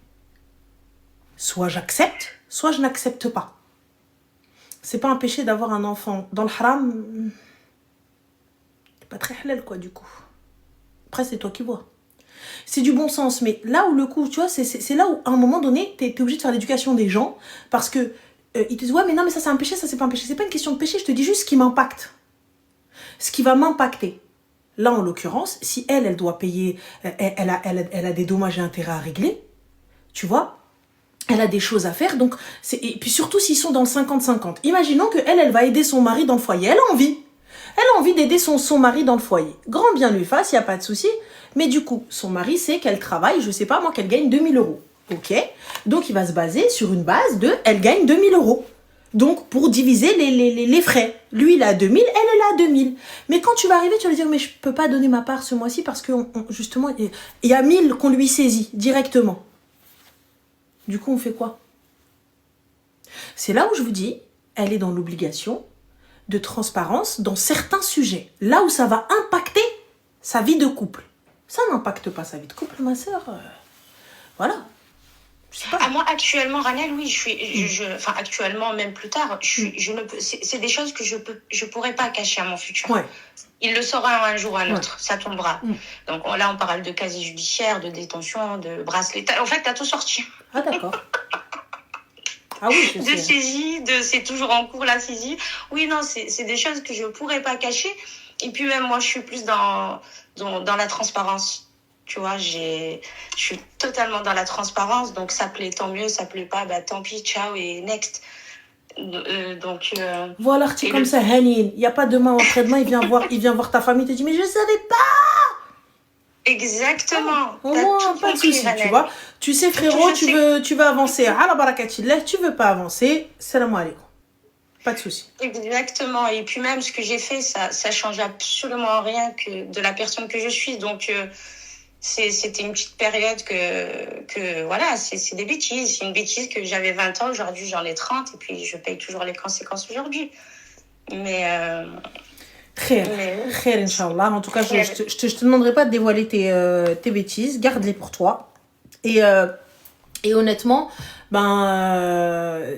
Soit j'accepte, soit je n'accepte pas. C'est pas un péché d'avoir un enfant dans le haram. C'est pas très halal, quoi, du coup. Après, c'est toi qui vois. C'est du bon sens, mais là où le coup, tu vois, c'est là où, à un moment donné, t'es obligé de faire l'éducation des gens, parce que ils te disent, ouais, mais non, mais ça, c'est un péché, ça, c'est pas un péché. C'est pas une question de péché, je te dis juste ce qui m'impacte. Ce qui va m'impacter. Là, en l'occurrence, si elle doit payer, elle a des dommages et intérêts à régler, tu vois, elle a des choses à faire, donc, et puis surtout s'ils sont dans le 50-50. Imaginons que elle va aider son mari dans le foyer, elle a envie. Elle a envie d'aider son mari dans le foyer. Grand bien lui fasse, il n'y a pas de souci. Mais du coup, son mari sait qu'elle travaille, je sais pas moi, qu'elle gagne 2000 €. Ok. Donc, il va se baser sur une base de elle gagne 2000 €. Donc, pour diviser les frais. Lui, il a 2000, elle a 2000. Mais quand tu vas arriver, tu vas lui dire, mais je peux pas donner ma part ce mois-ci parce que, justement, il y a 1000 qu'on lui saisit directement. Du coup, on fait quoi? C'est là où je vous dis, elle est dans l'obligation de transparence dans certains sujets. Là où ça va impacter sa vie de couple. Ça n'impacte pas sa vie de couple, ma sœur. Voilà. Je sais pas. Ah, moi, actuellement, Ranel, oui, enfin, actuellement, même plus tard, c'est des choses que je pourrais pas cacher à mon futur. Ouais. Il le saura un jour ou un autre, Ouais. ça tombera. Donc là, on parle de casier judiciaire, de détention, de bracelet. En fait, t'as tout sorti. Ah, d'accord. Ah oui, de saisie, c'est toujours en cours la saisie. Oui, non, c'est des choses que je pourrais pas cacher. Et puis même moi, je suis plus dans la transparence. Tu vois, je suis totalement dans la transparence. Donc ça plaît, tant mieux. Ça plaît pas, bah tant pis, ciao et next. Voilà, l'article comme ça, Hanin. Il n'y a pas demain ou après-demain, il vient voir ta famille, il te dit, mais je savais pas. Exactement. Au moins, pas de souci, tu vois. Tu sais, frérot, tu veux avancer. Ala barakatillah, tu veux pas avancer. Salam alaikum. Pas de souci. Exactement. Et puis même, ce que j'ai fait, ça change absolument rien que de la personne que je suis. Donc, c'était une petite période que voilà, c'est des bêtises. C'est une bêtise que j'avais 20 ans. Aujourd'hui, j'en ai 30. Et puis, je paye toujours les conséquences aujourd'hui. Mais... Khair, Inch'Allah. En tout cas, je te demanderai pas de dévoiler tes bêtises. Garde-les pour toi. Et honnêtement,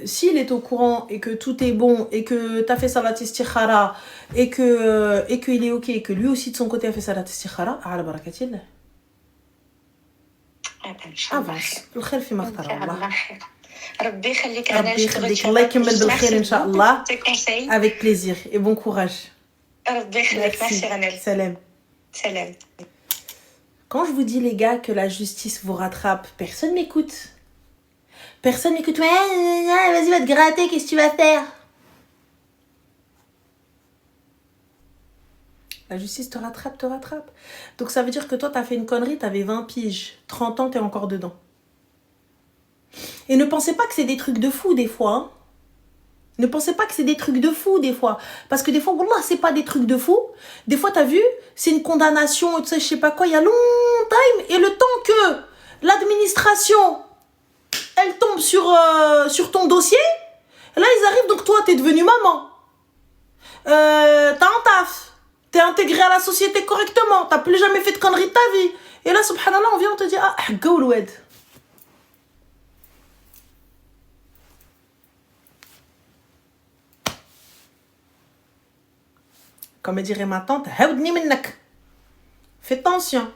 s'il est au courant et que tout est bon et que tu as fait salat istikhara et qu'il est ok et que lui aussi de son côté a fait salat istikhara, ala barakatillah. Avance. Le khair fi makhtar Allah. ربي يخليك ربي يخليك الله يكمل بالخير ان شاء الله. Avec plaisir et bon courage. ربي يخليك. Merci Ranel. Salam. Salam. Quand je vous dis les gars que la justice vous rattrape, personne m'écoute. Personne m'écoute. Ouais, vas-y, va te gratter, qu'est-ce que tu vas faire? La justice te rattrape, te rattrape. Donc ça veut dire que toi, t'as fait une connerie, t'avais 20 piges. 30 ans, t'es encore dedans. Et ne pensez pas que c'est des trucs de fou des fois. Hein. Ne pensez pas que c'est des trucs de fou des fois. Parce que des fois, wallah, c'est pas des trucs de fou. Des fois, t'as vu, c'est une condamnation, tu sais, je sais pas quoi, il y a longtemps. Et le temps que l'administration, elle tombe sur ton dossier, là, ils arrivent, donc toi, t'es devenue maman. T'as un taf. T'es intégré à la société correctement. T'as plus jamais fait de conneries de ta vie. Et là, subhanallah, on vient, on te dit, ah, go le wed. Comme dirait ma tante, haoudni minnak. Fais attention.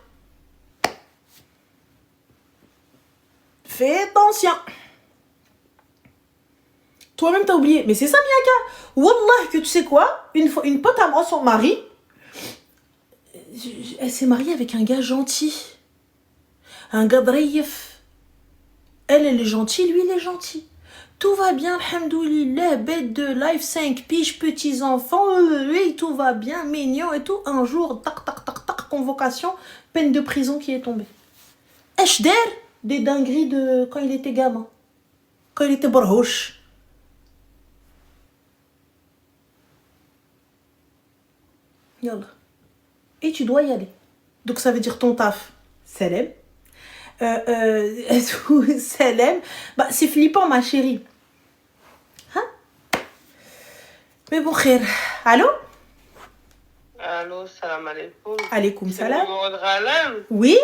Fais attention. Toi-même, t'as oublié. Mais c'est ça, Miyaka. Wallah, que tu sais quoi? Une pote à moi, son mari, elle s'est mariée avec un gars gentil. Un gars dreif. Elle est gentille, lui, il est gentil. Tout va bien, alhamdoulilah, bête de life, 5 piges, petits-enfants, oui, tout va bien, mignon et tout. Un jour, tac, convocation, peine de prison qui est tombée. Eshder, des dingueries de quand il était gamin. Quand il était borhouche. Yallah. Et tu dois y aller. Donc ça veut dire ton taf, salam. Salam. Bah, c'est flippant, ma chérie. Hein? Mais bon, khair. Allô? Allô, salam alaikum. Alaikum salam. C'est le numéro de Ranel? Oui?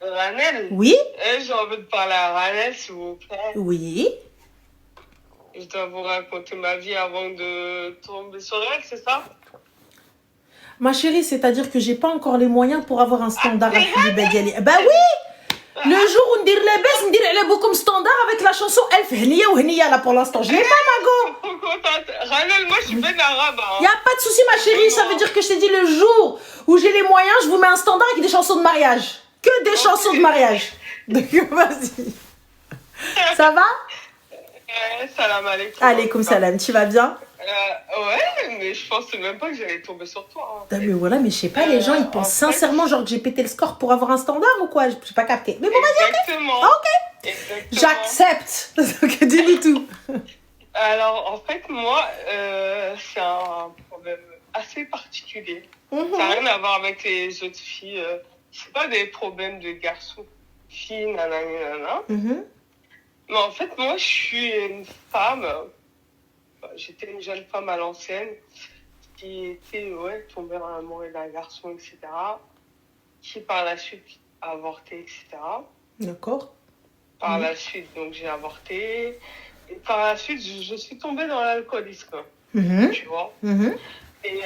Ranel? Oui? J'ai envie de parler à Ranel, s'il vous plaît. Oui? Je dois vous raconter ma vie avant de tomber sur elle, c'est ça? Ma chérie, c'est-à-dire que j'ai pas encore les moyens pour avoir un standard à Khaliba Diali. Bah oui! Le jour où on dit les baisses, on dirait les comme standard avec la chanson Elf Hniya ou Hniya là pour l'instant. Je l'ai pas, Mago! Trop contente. Ranel, moi, je suis ben arabe. Y a pas de souci, ma chérie. Ça veut dire que je t'ai dit le jour où j'ai les moyens, je vous mets un standard avec des chansons de mariage. Que des chansons de mariage. Donc, vas-y. Ça va? Salam alaikum. Alaikum salam. Tu vas bien? Ouais, mais je pensais même pas que j'allais tomber sur toi. Ah, mais voilà, mais je sais pas, les gens ils pensent sincèrement genre que j'ai pété le score pour avoir un standard ou quoi? Je sais pas capté. Mais bon, vas-y, Exactement. ok. Exactement. J'accepte. Donc, dis-nous tout. Alors, en fait, moi, c'est un problème assez particulier. Ça n'a rien à voir avec les autres filles. C'est pas des problèmes de garçons, filles, nanana. Mais en fait, moi, je suis une femme. J'étais une jeune femme à l'ancienne qui était tombée dans l'amour d'un garçon, etc. Qui par la suite a avorté, etc. D'accord. Par la suite, donc j'ai avorté. Et par la suite, je suis tombée dans l'alcoolisme. Tu vois. Et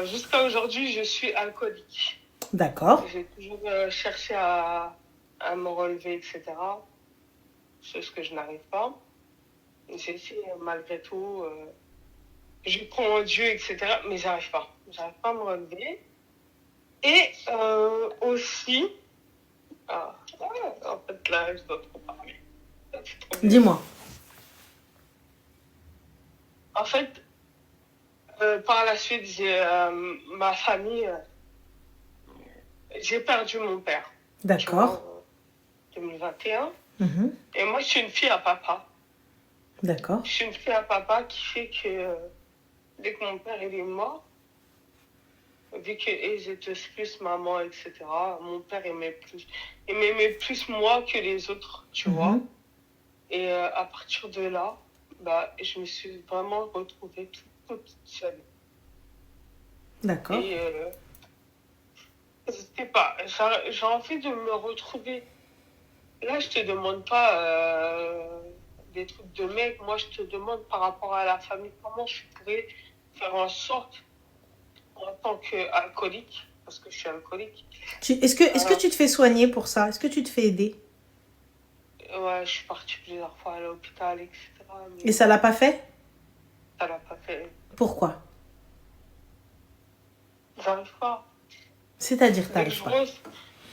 jusqu'à aujourd'hui, je suis alcoolique. D'accord. J'ai toujours cherché à me relever, etc. C'est ce que je n'arrive pas. J'ai essayé malgré tout. Je prends Dieu, etc. Mais j'arrive pas. J'arrive pas à me relever. Et aussi... en fait, là, je dois trop parler. Dis-moi. En fait, par la suite, j'ai ma famille... j'ai perdu mon père. D'accord. En 2021. Et moi, je suis une fille à papa. D'accord. Je suis une fille à papa qui fait que dès que mon père il est mort, vu qu'ils étaient plus maman, etc., mon père il m'aimait plus moi que les autres, tu vois. Et à partir de là, bah, je me suis vraiment retrouvée toute seule. D'accord. Et je sais pas, j'ai envie de me retrouver. Là, je te demande pas des trucs de mec. Moi, je te demande par rapport à la famille, comment je pourrais faire en sorte, en tant qu'alcoolique, parce que je suis alcoolique. Est-ce que tu te fais soigner pour ça? Est-ce que tu te fais aider? Ouais, je suis partie plusieurs fois à l'hôpital, etc. Et ça l'a pas fait? Ça l'a pas fait. Pourquoi? J'arrive pas. C'est-à-dire t'arrives pas?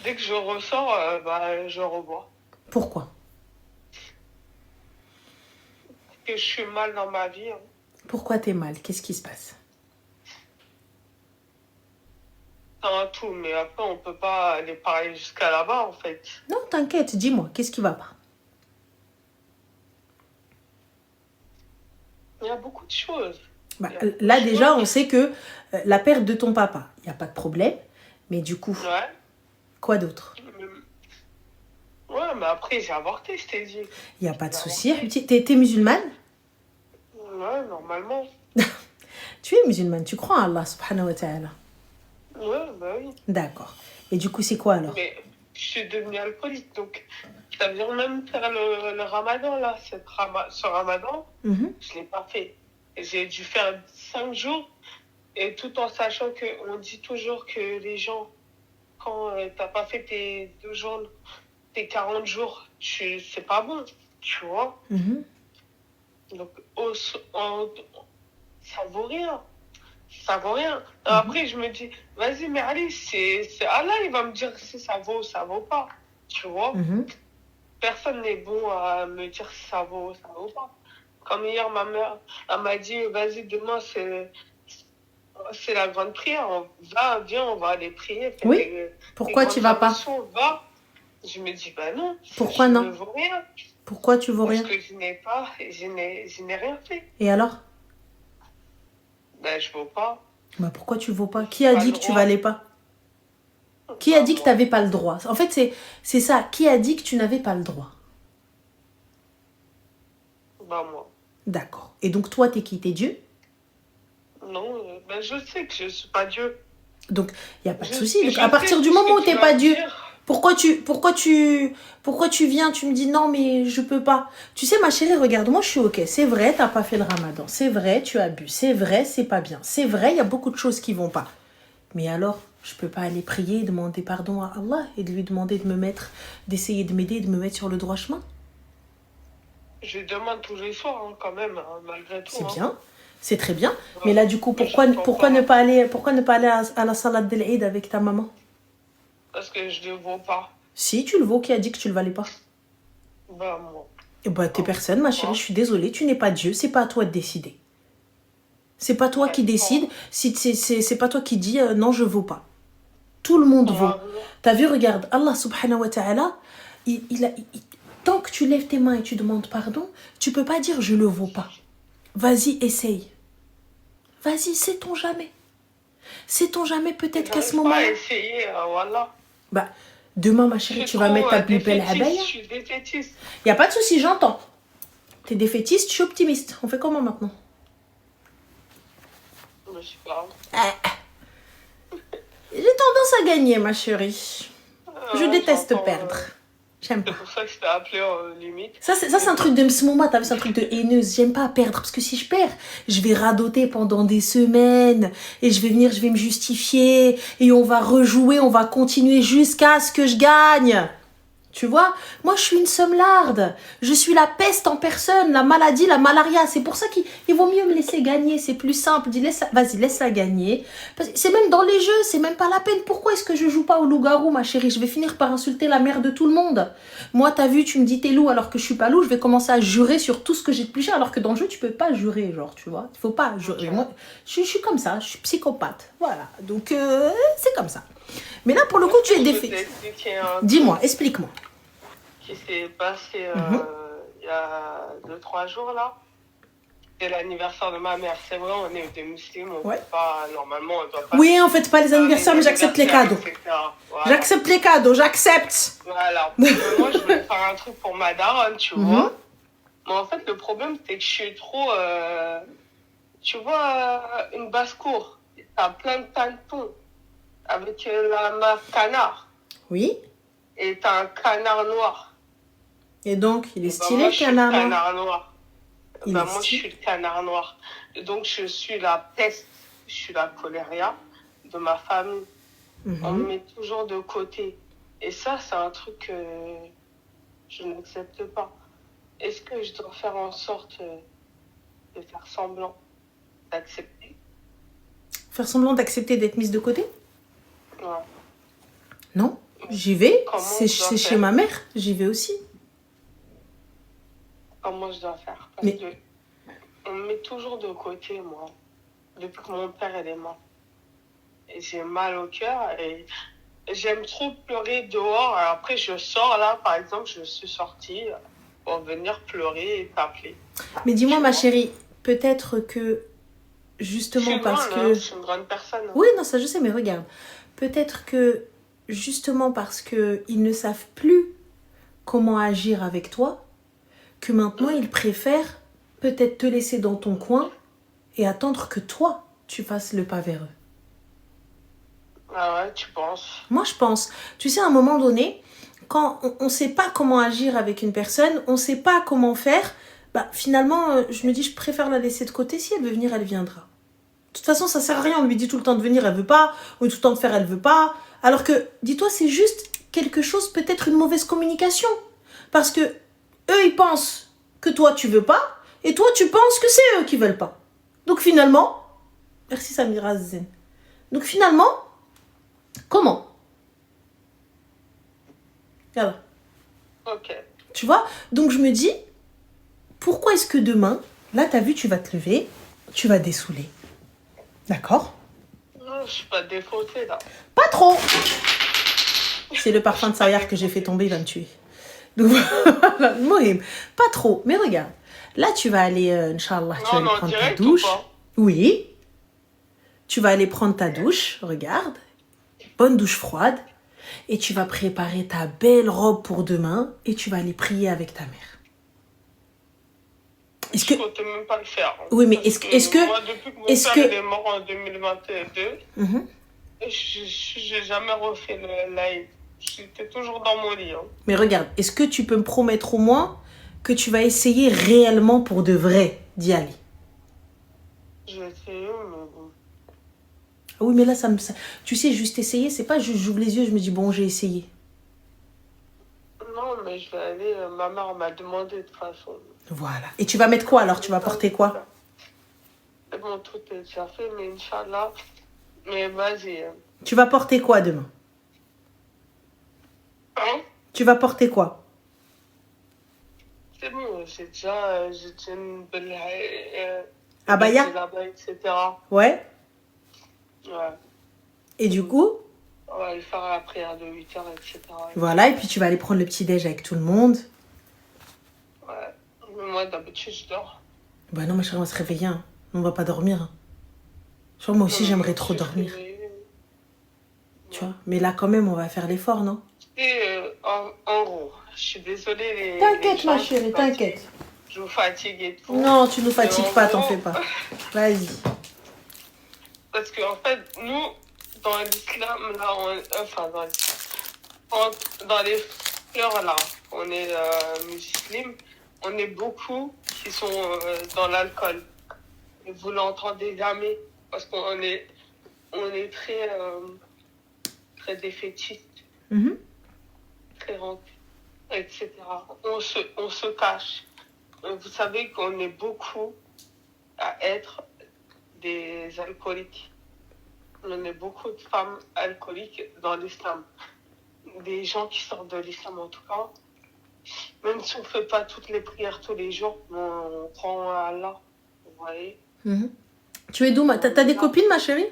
Dès que je ressors, bah, je rebois. Pourquoi? Parce que je suis mal dans ma vie. Pourquoi t'es mal? Qu'est-ce qui se passe? C'est un tout, mais après, on peut pas aller parler jusqu'à là-bas, en fait. Non, t'inquiète, dis-moi, qu'est-ce qui va pas? Il y a beaucoup de choses. Bah, là, déjà, on sait que la perte de ton papa, il n'y a pas de problème. Mais du coup, Ouais. quoi d'autre? Ouais, mais après, j'ai avorté, je t'ai dit. Il n'y a pas de souci. T'es musulmane? Ouais, normalement. Tu es musulmane, tu crois en Allah subhanahu wa ta'ala? Ouais, bah oui. D'accord. Et du coup, c'est quoi alors? Mais je suis devenue alcoolique, donc ça veut dire même faire le ramadan, là, ce ramadan, je ne l'ai pas fait. J'ai dû faire 5 jours, et tout en sachant qu'on dit toujours que les gens, quand tu n'as pas fait tes 2 jours, tes 40 jours, c'est pas bon, tu vois. Donc, ça vaut rien. Ça vaut rien. Après, je me dis, vas-y, mais allez, c'est Allah, il va me dire si ça vaut ou ça vaut pas. Tu vois. Personne n'est bon à me dire si ça vaut ou ça vaut pas. Comme hier, ma mère, elle m'a dit, vas-y, demain, c'est la grande prière. Viens, on va aller prier. Oui. Pourquoi tu vas pas? Va. Je me dis, bah non. Pourquoi je non? ne vaux rien. Pourquoi tu vaux rien? Parce que je n'ai rien fait. Et alors? Ben, je vaux pas. Bah pourquoi tu vaux pas? Qui a dit que tu valais pas? Qui a dit que tu n'avais pas le droit? En fait, c'est ça. Qui a dit que tu n'avais pas le droit? Bah moi. D'accord. Et donc toi, t'es qui? T'es Dieu? Non, ben je sais que je suis pas Dieu. Donc, il n'y a pas de souci. Donc, à partir du moment où tu n'es pas Dieu, pourquoi tu viens, tu me dis non, mais je peux pas. Tu sais, ma chérie, regarde, moi, je suis OK. C'est vrai, tu n'as pas fait le ramadan. C'est vrai, tu as bu. C'est vrai, c'est pas bien. C'est vrai, il y a beaucoup de choses qui vont pas. Mais alors, je peux pas aller prier et demander pardon à Allah et de lui demander d'essayer de m'aider et de me mettre sur le droit chemin? Je demande tous les soirs, hein, quand même, hein, malgré tout. C'est hein. bien, c'est très bien. Ouais. Mais là, du coup, pourquoi ne pas aller à la salade de l'Eid avec ta maman? Parce que je ne le vaux pas. Si, tu le vaux, qui a dit que tu le valais pas? Bah, moi. Eh ben, t'es personne, ma chérie, je suis désolée, tu n'es pas Dieu, c'est pas à toi de décider. C'est pas toi qui décide, si c'est pas toi qui dis non, je vaux pas. Tout le monde vaut. T'as vu, regarde, Allah subhanahu wa ta'ala, tant que tu lèves tes mains et tu demandes pardon, tu peux pas dire je le vaux pas. Vas-y, essaye. Vas-y, sait-on jamais. Sait-on jamais, peut-être qu'à ce moment-là. Je vais essayer, voilà. Bah, demain, ma chérie, tu vas mettre ta plus belle abeille. Je suis défaitiste. Y a pas de souci, j'entends. T'es défaitiste, je suis optimiste. On fait comment maintenant? Je sais pas. J'ai tendance à gagner, ma chérie. Je déteste perdre. J'aime pas. C'est pour ça que je t'ai appelé limite. Ça, c'est un truc de msmouma, t'as vu, c'est un truc de haineuse. J'aime pas perdre, parce que si je perds, je vais radoter pendant des semaines. Et je vais me justifier. Et on va rejouer, on va continuer jusqu'à ce que je gagne. Tu vois, moi je suis une sommelarde. Je suis la peste en personne, la maladie, la malaria. C'est pour ça qu'il vaut mieux me laisser gagner. C'est plus simple. Dis, vas-y, laisse-la gagner. C'est même dans les jeux, c'est même pas la peine. Pourquoi est-ce que je joue pas au loup-garou, ma chérie? Je vais finir par insulter la mère de tout le monde. Moi, t'as vu, tu me dis t'es loup alors que je suis pas loup. Je vais commencer à jurer sur tout ce que j'ai de plus cher. Alors que dans le jeu, tu peux pas jurer, genre, tu vois. Il faut pas jurer. Moi, je suis comme ça, je suis psychopathe. Voilà. Donc, c'est comme ça. Mais là, pour le coup, tu es défait. Dis-moi, explique-moi. Qui s'est passé il y a 2-3 jours là. C'est l'anniversaire de ma mère. C'est vrai, on est des musulmans. On peut pas, normalement, on doit pas. Oui, on fait pas les anniversaires, mais j'accepte les cadeaux. Voilà. J'accepte les cadeaux, j'accepte. Voilà. Moi, je voulais faire un truc pour ma daronne, tu vois. Mais en fait, le problème, c'est que je suis trop. Tu vois, une basse-cour. T'as plein de tampons avec la marque Canard. Oui. Et t'as un canard noir. Et donc, il est stylé, le canard noir. Moi, je suis le canard noir. Et donc, je suis la peste, je suis la choléria de ma famille. On me met toujours de côté. Et ça, c'est un truc que je n'accepte pas. Est-ce que je dois faire en sorte de faire semblant d'accepter? Faire semblant d'accepter d'être mise de côté? Ouais. Non, j'y vais. C'est chez ma mère, j'y vais aussi. Comment je dois faire? Parce que on me met toujours de côté, moi. Depuis que mon père est mort. Et j'ai mal au cœur et j'aime trop pleurer dehors. Alors après, je sors là, par exemple, je suis sortie pour venir pleurer et t'appeler. Mais dis-moi, ma chérie, peut-être que justement parce que... Je suis une grande personne. Oui, non, ça je sais, mais regarde. Peut-être que justement parce qu'ils ne savent plus comment agir avec toi, que maintenant ils préfèrent peut-être te laisser dans ton coin et attendre que toi, tu fasses le pas vers eux. Ah ouais, tu penses? Moi, je pense. Tu sais, à un moment donné, quand on ne sait pas comment agir avec une personne, on ne sait pas comment faire, bah, finalement, je me dis, je préfère la laisser de côté. Si elle veut venir, elle viendra. De toute façon, ça sert à rien. On lui dit tout le temps de venir, elle veut pas. Ou tout le temps de faire, elle veut pas. Alors que, dis-toi, c'est juste quelque chose, peut-être une mauvaise communication. Parce que eux, ils pensent que toi, tu veux pas. Et toi, tu penses que c'est eux qui veulent pas. Donc finalement, merci Samira Zen. Donc finalement, comment? Voilà. Ok. Tu vois? Donc je me dis, pourquoi est-ce que demain, là, t'as vu, tu vas te lever, tu vas dessouler. D'accord? Non, je suis pas défautée, là. Pas trop. C'est le parfum de Sayar que j'ai fait tomber, il va me tuer. Donc voilà, Mohim. Pas trop. Mais regarde, là, tu vas aller, Inch'Allah, tu vas aller prendre ta douche. Oui. Tu vas aller prendre ta douche, regarde. Bonne douche froide. Et tu vas préparer ta belle robe pour demain et tu vas aller prier avec ta mère. Est-ce que... Je ne comptais même pas le faire. Oui, mais est-ce que... Moi, depuis que mon père est mort en 2022, je n'ai jamais refait le live. J'étais toujours dans mon lit. Hein. Mais regarde, est-ce que tu peux me promettre au moins que tu vas essayer réellement pour de vrai d'y aller? Je vais essayer, mais bon. Ah oui, mais là, tu sais, juste essayer, c'est pas juste j'ouvre les yeux, je me dis, bon, j'ai essayé. Non, mais je vais aller. Ma mère m'a demandé de toute façon. Voilà. Et tu vas mettre quoi alors? Tu vas porter quoi? C'est bon, tout est déjà fait, mais Inch'Allah. Mais vas-y. Tu vas porter quoi demain? Hein? Tu vas porter quoi? C'est bon, j'ai déjà une belle. Abaya? Là-bas, etc. Ouais. Ouais. Et du coup? On va aller faire la prière de 8h, etc. Voilà, et puis tu vas aller prendre le petit-déj avec tout le monde. Ouais. Mais moi, d'habitude, je dors. Bah non, ma chérie, on va se réveiller. Hein. On va pas dormir. Hein. Je crois, moi aussi, j'aimerais trop dormir. Tu vois? Mais là, quand même, on va faire l'effort, non? Et en gros, je suis désolée. T'inquiète, ma chérie, t'inquiète. Je vous fatigue et tout. Non, tu nous fatigues pas, t'en gros, fais pas. Vas-y. Parce qu'en fait, nous, dans l'islam, là, dans les fleurs, là, on est musulmans, on est beaucoup qui sont dans l'alcool. Et vous l'entendez jamais, parce qu'on est très, très défaitiste, très rancunier, etc. On se cache. Vous savez qu'on est beaucoup à être des alcooliques. On est beaucoup de femmes alcooliques dans l'islam. Des gens qui sortent de l'islam en tout cas. Même si on ne fait pas toutes les prières tous les jours, on prend à Allah. Vous voyez? Tu es d'où? T'as des copines, ma chérie?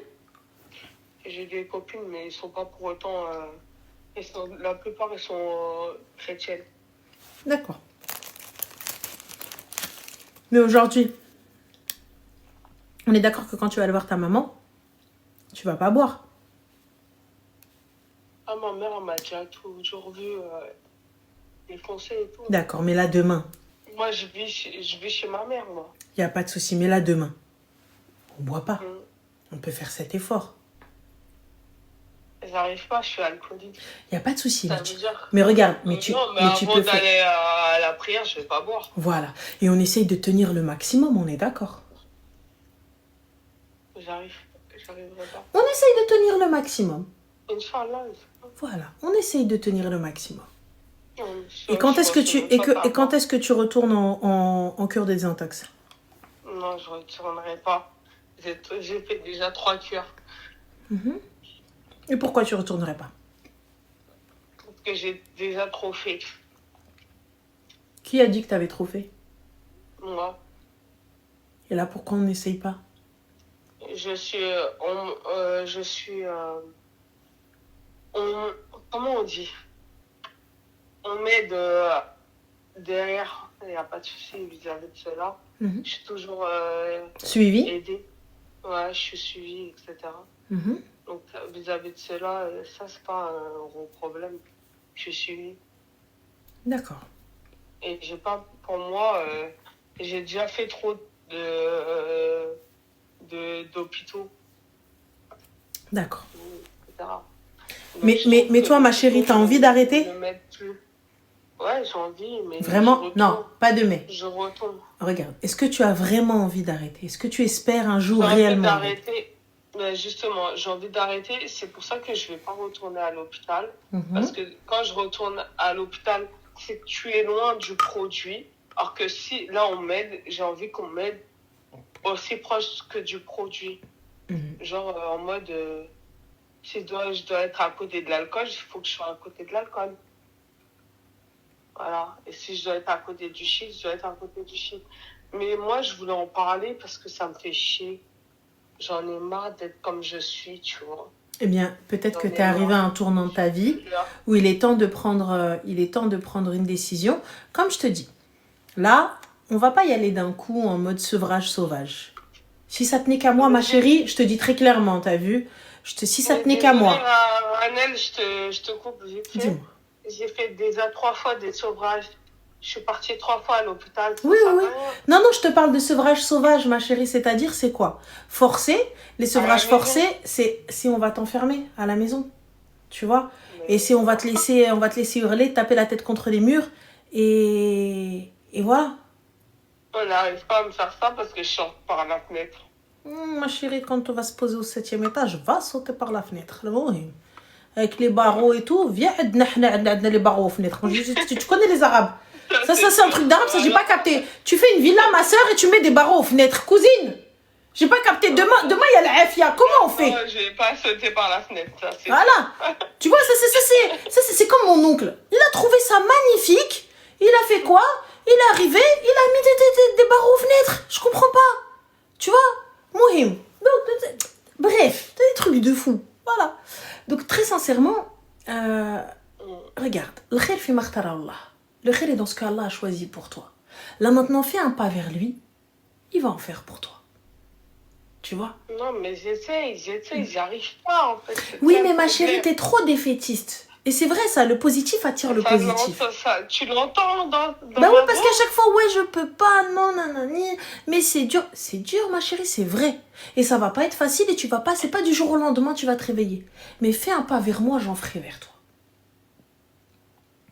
J'ai des copines, mais ils ne sont pas pour autant... la plupart, ils sont chrétiennes. D'accord. Mais aujourd'hui, on est d'accord que quand tu vas aller voir ta maman, tu vas pas boire. Ah, ma mère m'a déjà toujours vu les conseils et tout. D'accord, mais là, demain. Moi, je vis chez ma mère, moi. Il n'y a pas de souci, mais là, demain, on boit pas. On peut faire cet effort. J'arrive pas, je suis alcoolique. Il n'y a pas de souci. Ça veut dire... Mais regarde, non, mais tu avant peux faire... d'aller à la prière, je vais pas boire. Voilà. Et on essaye de tenir le maximum, on est d'accord? J'arriverai pas. On essaye de tenir le maximum. Inch'Allah. Voilà, on essaye de tenir le maximum. Non, Et quand est-ce que tu retournes en cure de désintox? Non, je retournerai pas. J'ai fait déjà 3 cures. Et pourquoi tu retournerais pas? Parce que j'ai déjà trop fait. Qui a dit que tu avais trop fait? Moi. Et là, pourquoi on n'essaye pas? Comment on dit? On m'aide derrière, il n'y a pas de souci vis-à-vis de cela. Je suis toujours suivie. Aidée. Ouais, je suis suivie, etc. Donc vis-à-vis de cela, ça c'est pas un gros problème. Je suis suivie. D'accord. Et j'ai pas, pour moi, j'ai déjà fait trop d'hôpitaux. D'accord. Etc. Mais toi, ma chérie, t'as envie d'arrêter? Ouais, j'ai envie, mais... Vraiment? Non, pas de mais. Je retourne. Regarde, est-ce que tu as vraiment envie d'arrêter? Est-ce que tu espères un jour réellement d'arrêter? Mais justement, j'ai envie d'arrêter. C'est pour ça que je vais pas retourner à l'hôpital. Parce que quand je retourne à l'hôpital, c'est que tu es loin du produit. Alors que si, là, on m'aide, j'ai envie qu'on m'aide aussi proche que du produit. Genre, en mode... si je dois être à côté de l'alcool, il faut que je sois à côté de l'alcool. Voilà. Et si je dois être à côté du shit, je dois être à côté du shit. Mais moi, je voulais en parler parce que ça me fait chier. J'en ai marre d'être comme je suis, tu vois. Eh bien, peut-être que tu es arrivé à un tournant de ta vie où il est temps de prendre une décision. Comme je te dis, là, on va pas y aller d'un coup en mode sevrage sauvage. Si ça tenait qu'à moi, ma chérie, je te dis très clairement, t'as vu? Si ça tenait qu'à moi. Annelle, je te coupe vite fait. Dis-moi. J'ai fait déjà 3 fois des sevrages. Je suis partie 3 fois à l'hôpital. Oui. Non, je te parle de sevrage sauvage, ma chérie. C'est-à-dire, c'est quoi? Forcé. Les sevrages forcés, c'est si on va t'enfermer à la maison. Tu vois? Et si on va te laisser hurler, taper la tête contre les murs. Et voilà. On n'arrive pas à me faire ça parce que je sors par la fenêtre. Ma chérie, quand on va se poser au 7e étage, va sauter par la fenêtre. Le mohim. Avec les barreaux et tout, viens, les barreaux aux fenêtres. Tu connais les Arabes. Ça c'est un truc d'arabe, ça j'ai pas capté. Tu fais une villa, ma soeur, et tu mets des barreaux aux fenêtres. Cousine, j'ai pas capté. Demain il y a l'afia. Comment on fait? Je vais pas sauter par la fenêtre, ça c'est. Voilà. Tu vois, c'est comme mon oncle. Il a trouvé ça magnifique. Il a fait quoi? Il est arrivé, il a mis des barreaux aux fenêtres. Je comprends pas. Tu vois? Mohim. Donc, bref, des trucs de fou. Voilà. Donc, très sincèrement, regarde. Le khair fi makhtara Allah. Le khair est dans ce qu'Allah a choisi pour toi. Là, maintenant, fais un pas vers lui. Il va en faire pour toi. Tu vois? Non, mais j'essaye, j'y arrive pas en fait. Oui, mais ma chérie, t'es trop défaitiste. Et c'est vrai ça, le positif attire le positif. Tu l'entends dans bah oui, parce qu'à chaque fois, ouais, je peux pas, non, nanani. Mais c'est dur, ma chérie, c'est vrai. Et ça va pas être facile et tu vas pas, c'est pas du jour au lendemain, tu vas te réveiller. Mais fais un pas vers moi, j'en ferai vers toi.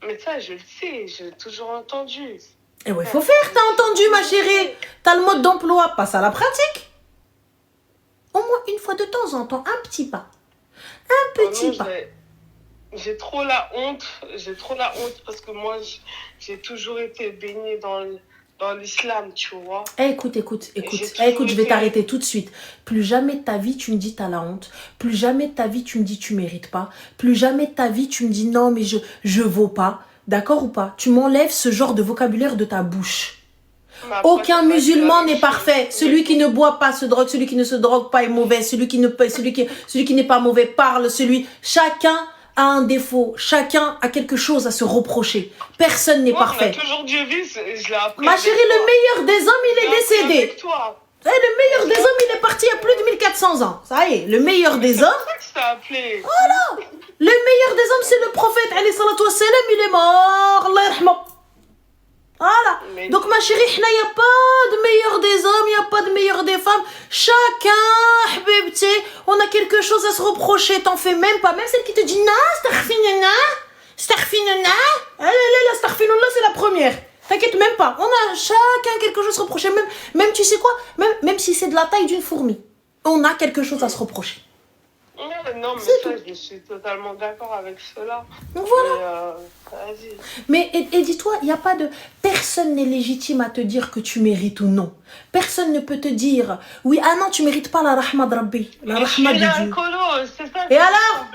Mais ça, je le sais, j'ai toujours entendu. Et ouais, faut faire, t'as entendu, ma chérie. T'as le mode d'emploi, passe à la pratique. Au moins une fois de temps en temps, un petit pas. Un petit pas. J'ai trop la honte parce que moi, j'ai toujours été baignée dans l'islam, tu vois. Écoute, je vais t'arrêter tout de suite. Plus jamais de ta vie, tu me dis t'as la honte. Plus jamais de ta vie, tu me dis tu mérites pas. Plus jamais de ta vie, tu me dis non, mais je vaux pas. D'accord ou pas? Tu m'enlèves ce genre de vocabulaire de ta bouche. Aucun musulman n'est parfait. Celui qui ne boit pas se drogue, celui qui ne se drogue pas est mauvais. Celui qui n'est pas mauvais parle. Chacun a un défaut. Chacun a quelque chose à se reprocher. Personne n'est parfait. Ma chérie, le meilleur des hommes, il est décédé. Le meilleur des hommes, il est parti il y a plus de 1400 ans. Ça y est, le meilleur des hommes. Voilà. Le meilleur des hommes, c'est le prophète. Alayhi salatu wassalam, il est mort. Allah yarhamou. Voilà. Mais donc ma chérie, il n'y a pas de meilleur des hommes, il n'y a pas de meilleur des femmes. Chacun, habibti, on a quelque chose à se reprocher. T'en fais même pas. Même celle qui te dit non, astaghfirullah, c'est la première. T'inquiète même pas. On a chacun quelque chose à se reprocher. Même tu sais quoi, même si c'est de la taille d'une fourmi, on a quelque chose à se reprocher. Non, mais ça, je suis totalement d'accord avec cela. Donc voilà. Mais dis-toi, il n'y a pas de... Personne n'est légitime à te dire que tu mérites ou non. Personne ne peut te dire, oui, ah non, tu mérites pas la rahma de Rabbi. La rahma de Dieu. C'est ça. Et alors?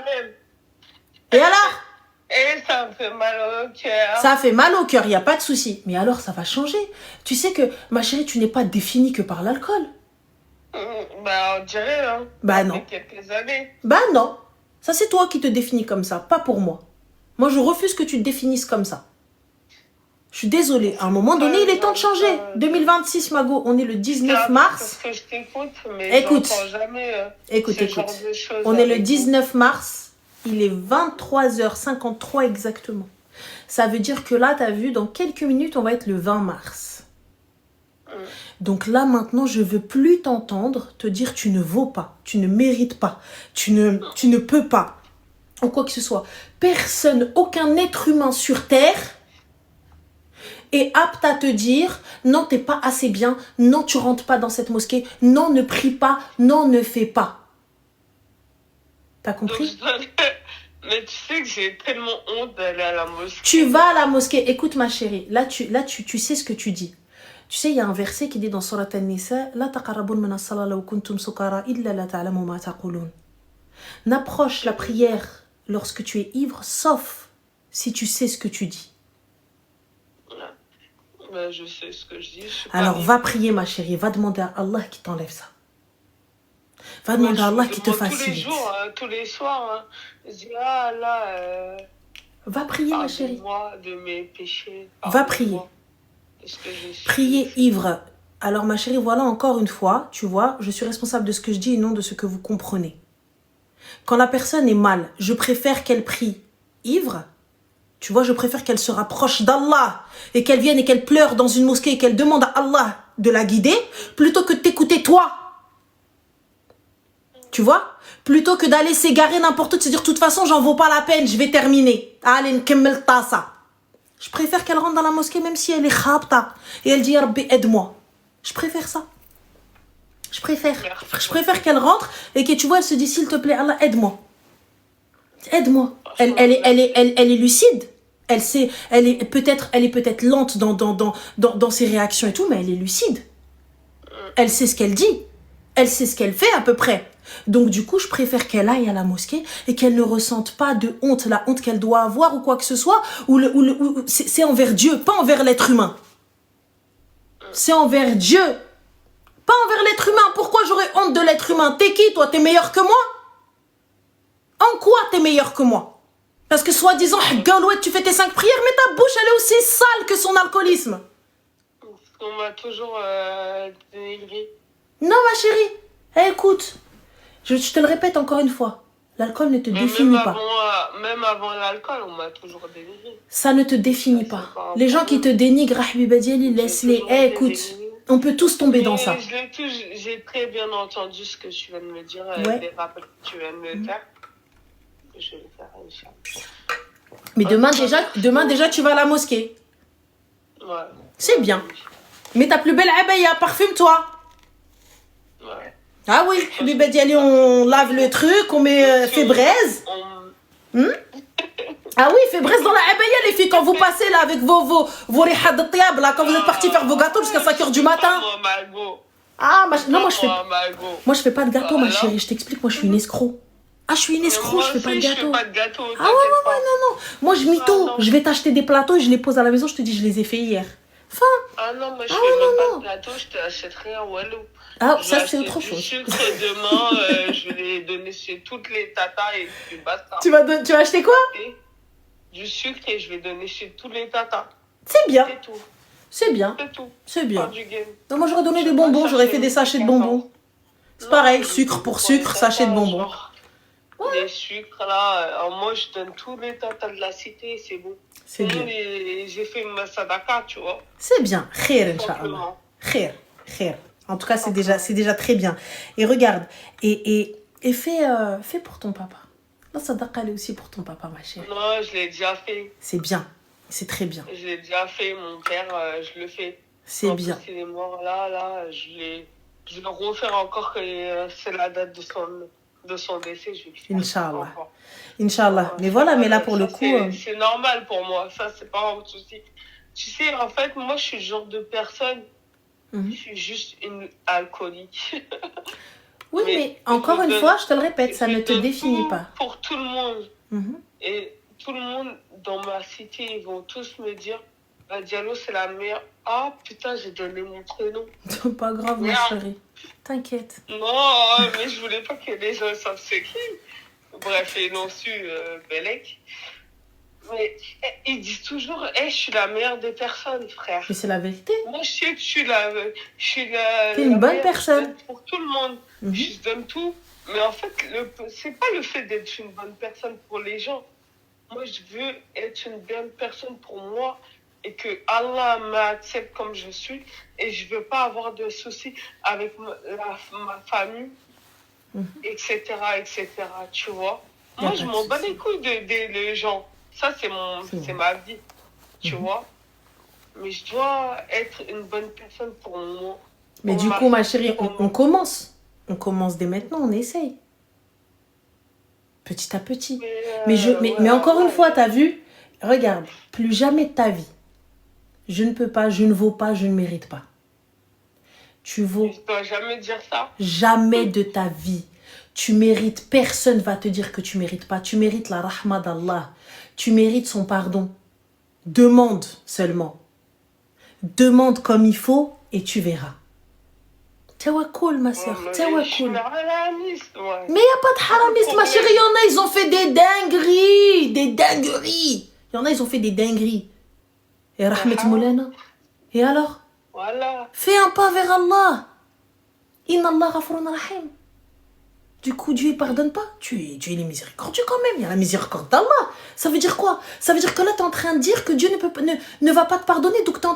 Et alors? Et ça me fait mal au cœur. Ça fait mal au cœur, il n'y a pas de souci. Mais alors, ça va changer. Tu sais que, ma chérie, tu n'es pas définie que par l'alcool. Bah, on dirait, hein. Bah non. Quelques années. Bah non. Ça, c'est toi qui te définis comme ça, pas pour moi. Moi, je refuse que tu te définisses comme ça. Je suis désolée. À un moment donné, il est temps de changer. 2026, Mago, on est le 19 mars. Parce que je t'écoute, mais écoute. Jamais, écoute. On est le 19 mars. Il est 23h53 exactement. Ça veut dire que là, tu as vu, dans quelques minutes, on va être le 20 mars. Donc là, maintenant, je veux plus t'entendre te dire tu ne vaux pas, tu ne mérites pas, tu ne peux pas, ou quoi que ce soit. Personne, aucun être humain sur Terre est apte à te dire non, t'es pas assez bien, non, tu rentres pas dans cette mosquée, non, ne prie pas, non, ne fais pas. T'as compris? Mais tu sais que j'ai tellement honte d'aller à la mosquée. Tu vas à la mosquée. Écoute ma chérie, là tu sais ce que tu dis. Tu sais, il y a un verset qui dit dans Surat An-Nisa, La taqarrabun min as-salat law kuntum sukara illa la ta'lamu ma taqulun. N'approche la prière lorsque tu es ivre, sauf si tu sais ce que tu dis. Ben, je sais ce que je dis. Alors va prier ma chérie, va demander à Allah qui t'enlève ça. Va demander à Allah qui te facilite. Tous les jours, tous les soirs, je dis ah là. Va prier ma chérie. De mes péchés. Va prier. Prier ivre. Alors ma chérie, voilà encore une fois, tu vois, je suis responsable de ce que je dis et non de ce que vous comprenez. Quand la personne est mal, je préfère qu'elle prie ivre. Tu vois, je préfère qu'elle se rapproche d'Allah et qu'elle vienne et qu'elle pleure dans une mosquée et qu'elle demande à Allah de la guider plutôt que de t'écouter toi. Tu vois? Plutôt que d'aller s'égarer n'importe où, de se dire de toute façon j'en vaux pas la peine, je vais terminer. Allez, nkemmel tasa. Je préfère qu'elle rentre dans la mosquée même si elle est khabta et elle dit Rabbi aide-moi. Je préfère ça. Je préfère. Merci. Je préfère qu'elle rentre et que tu vois, elle se dit, s'il te plaît, Allah, aide-moi. Aide-moi. Elle est lucide. Elle est peut-être lente dans ses réactions et tout, mais elle est lucide. Elle sait ce qu'elle dit. Elle sait ce qu'elle fait à peu près. Donc du coup, je préfère qu'elle aille à la mosquée et qu'elle ne ressente pas de honte, la honte qu'elle doit avoir ou quoi que ce soit, c'est envers Dieu, pas envers l'être humain. C'est envers Dieu, pas envers l'être humain. Pourquoi j'aurais honte de l'être humain? T'es qui, toi? T'es meilleur que moi? En quoi t'es meilleur que moi? Parce que soi-disant, Galouette, tu fais tes 5 prières, mais ta bouche, elle est aussi sale que son alcoolisme. On m'a toujours dénigré. Non, ma chérie, écoute, je te le répète encore une fois, l'alcool ne te définit pas. Même avant l'alcool, on m'a toujours dénigré. Ça ne te définit pas. Les gens qui te dénigrent, Habiba Diali, laisse-les. Écoute, on peut tous tomber dans ça. J'ai très bien entendu ce que tu viens de me dire, les rappels que tu viens de me faire. Je vais le faire, Inch'Allah. Mais demain déjà, tu vas à la mosquée. Ouais. C'est bien. Mais ta plus belle abaya, parfume-toi. Ouais. Ah oui, Habiba Diali, on lave le truc, on met fait braise. Ah oui, fait braise dans la abaya, les filles, quand vous passez là avec vos rihad de tiab, là, quand vous êtes partis faire vos gâteaux jusqu'à 5h du matin. Ah, non, moi je fais pas de gâteau, ma chérie, je t'explique, moi je suis une escroc. Ah, je suis une escroc, je fais pas de gâteau. Ah ouais, non. Moi je mytho, je vais t'acheter des plateaux et je les pose à la maison, je te dis, je les ai fait hier. Fin. Ah non, moi je fais même pas de plateau, je t'achèterai un wallo. Ah, ça c'est autre chose. Sucre demain, je vais les donner chez toutes les tatas et puis basta. Tu vas acheter quoi? Du sucre et je vais donner chez tous les tatas. C'est bien. C'est tout. C'est bien. C'est tout. C'est bien. Pas du game. Non, moi j'aurais donné des bonbons, j'aurais fait des sachets de bonbons. C'est pareil, sucre pour sucre, sachet de bonbons. Les sucres là, moi je donne tous les tatas de la cité, c'est bon. C'est bien. J'ai fait ma sadaka, tu vois. C'est bien. Khair, Inch'Allah. Khair. En tout cas, c'est déjà très bien. Et regarde, et fais pour ton papa. La sadaqa, elle est aussi pour ton papa, ma chérie. Non, je l'ai déjà fait. C'est bien. C'est très bien. Je l'ai déjà fait, mon père, je le fais. C'est bien. Il est mort là, je vais le refaire encore, que c'est la date de son décès. Inch'Allah. Inch'Allah. Mais voilà, mais là pour le coup... C'est normal pour moi, ça c'est pas un souci. Tu sais, en fait, moi je suis le genre de personne, je suis juste une alcoolique. Oui, mais encore une fois, je te le répète, ça ne te définit pas. Pour tout le monde. Et tout le monde dans ma cité, ils vont tous me dire, Diallo, c'est la meilleure. Ah, putain, j'ai donné mon prénom. C'est pas grave, ma chérie. T'inquiète. Non, mais je voulais pas que les gens savent c'est qui. Bref, ils l'ont su, Bellec. Mais ils disent toujours, je suis la meilleure des personnes, frère. Mais c'est la vérité. Moi, je sais que je suis la T'es une bonne personne. Pour tout le monde. Je donne tout. Mais en fait, c'est pas le fait d'être une bonne personne pour les gens. Moi, je veux être une bonne personne pour moi et que Allah m'accepte comme je suis. Et je veux pas avoir de soucis avec ma famille, etc., etc. Tu vois? Moi, je m'en bats les couilles des gens. Ça, c'est ma vie. Tu vois? Mais je dois être une bonne personne pour moi. Mais du coup, ma chérie, on commence. On commence dès maintenant, on essaye. Petit à petit. Mais encore une fois, t'as vu? Regarde, plus jamais de ta vie. Je ne peux pas, je ne vaux pas, je ne mérite pas. Tu vaux... Je dois jamais dire ça. Jamais de ta vie. Tu mérites, personne va te dire que tu mérites pas. Tu mérites la rahma d'Allah. Tu mérites son pardon. Demande seulement. Demande comme il faut et tu verras. Tawakkul, ma soeur, tawakkul. Mais il n'y a pas de haramis, ma chérie. Il y en a, ils ont fait des dingueries. Des dingueries. Il y en a, ils ont fait des dingueries. Et Rahmet Moulana. Et alors? Voilà. Fais un pas vers Allah. Inna Allah ghafurun rahim. Du coup, Dieu ne pardonne pas. Dieu il est miséricordieux quand même. Il y a la miséricorde d'Allah. Ça veut dire quoi? Ça veut dire que là, tu es en train de dire que Dieu ne va pas te pardonner. Donc, toi,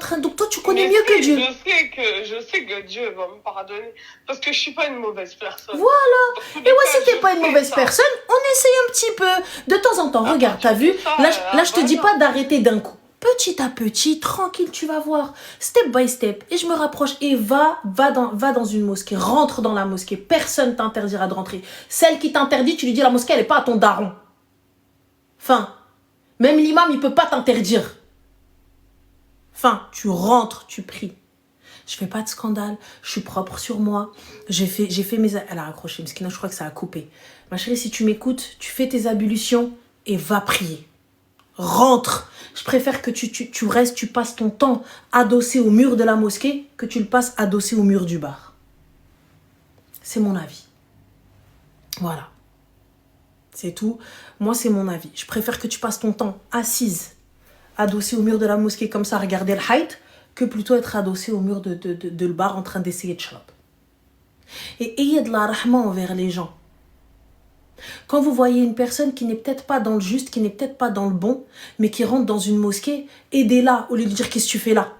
tu connais mieux que Dieu. Je sais que Dieu va me pardonner. Parce que je ne suis pas une mauvaise personne. Voilà. Et ouais, si tu n'es pas une mauvaise personne, on essaye un petit peu. De temps en temps, regarde, tu as vu? Là, je ne te dis pas d'arrêter d'un coup. Petit à petit, tranquille, tu vas voir. Step by step. Et je me rapproche. Et va dans une mosquée. Rentre dans la mosquée. Personne t'interdira de rentrer. Celle qui t'interdit, tu lui dis la mosquée, elle n'est pas à ton daron. Enfin, même l'imam, il peut pas t'interdire. Enfin, tu rentres, tu pries. Je fais pas de scandale, je suis propre sur moi. J'ai fait mes... Elle a raccroché, Mskina, je crois que ça a coupé. Ma chérie, si tu m'écoutes, tu fais tes ablutions et va prier. Rentre. Je préfère que tu restes, tu passes ton temps adossé au mur de la mosquée que tu le passes adossé au mur du bar. C'est mon avis. Voilà. C'est tout. Moi, c'est mon avis. Je préfère que tu passes ton temps assise, adossé au mur de la mosquée comme ça, à regarder le haït, que plutôt être adossé au mur de le bar en train d'essayer de chlop. Et ayez de la rahma envers les gens. Quand vous voyez une personne qui n'est peut-être pas dans le juste, qui n'est peut-être pas dans le bon, mais qui rentre dans une mosquée, aidez-la au lieu de dire qu'est-ce que tu fais là.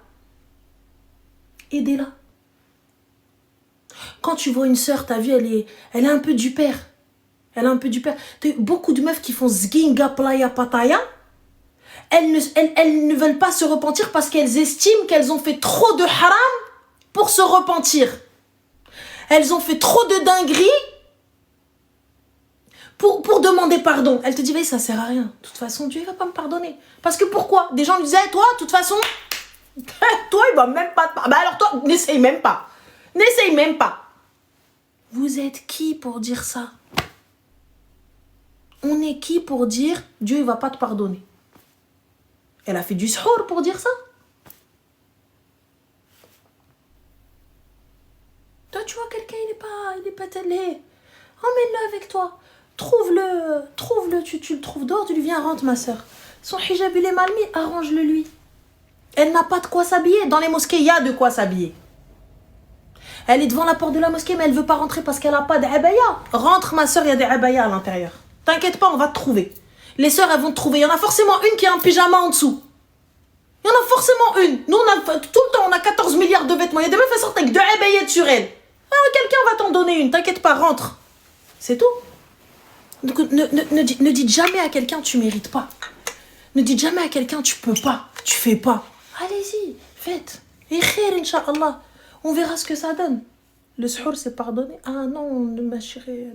Aidez-la. Quand tu vois une sœur, t'as vu, elle est un peu du père. Elle a un peu du père. T'as eu beaucoup de meufs qui font zginga playa pataya. Elles ne veulent pas se repentir parce qu'elles estiment qu'elles ont fait trop de haram pour se repentir. Elles ont fait trop de dingueries pour demander pardon. Elle te dit, ça sert à rien. De toute façon, Dieu ne va pas me pardonner. Parce que pourquoi? Des gens lui disaient, toi, de toute façon, toi, il va même pas te pardonner. Bah alors toi, n'essaye même pas. N'essaye même pas. Vous êtes qui pour dire ça? On est qui pour dire, Dieu ne va pas te pardonner? Elle a fait du suhour pour dire ça. Toi, tu vois, quelqu'un, il est pas télé. Emmène-le avec toi. Trouve-le. Tu le trouves dehors, tu lui viens, rentre, ma soeur. Son hijab, il est mal mis, arrange-le lui. Elle n'a pas de quoi s'habiller. Dans les mosquées, il y a de quoi s'habiller. Elle est devant la porte de la mosquée, mais elle ne veut pas rentrer parce qu'elle n'a pas d'abaya. Rentre, ma soeur, il y a des abaya à l'intérieur. T'inquiète pas, on va te trouver. Les sœurs, elles vont te trouver. Il y en a forcément une qui a un pyjama en dessous. Il y en a forcément une. Nous, tout le temps, on a 14 milliards de vêtements. Il y a des meufs qui sortent avec 2 abeillettes sur elles. Quelqu'un va t'en donner une. T'inquiète pas, rentre. C'est tout. Donc, ne dites jamais à quelqu'un tu mérites pas. Ne dites jamais à quelqu'un tu peux pas, tu fais pas. Allez-y, faites. Et khair, Inch'Allah. On verra ce que ça donne. Le suhour, c'est pardonné. Ah non, ma chérie,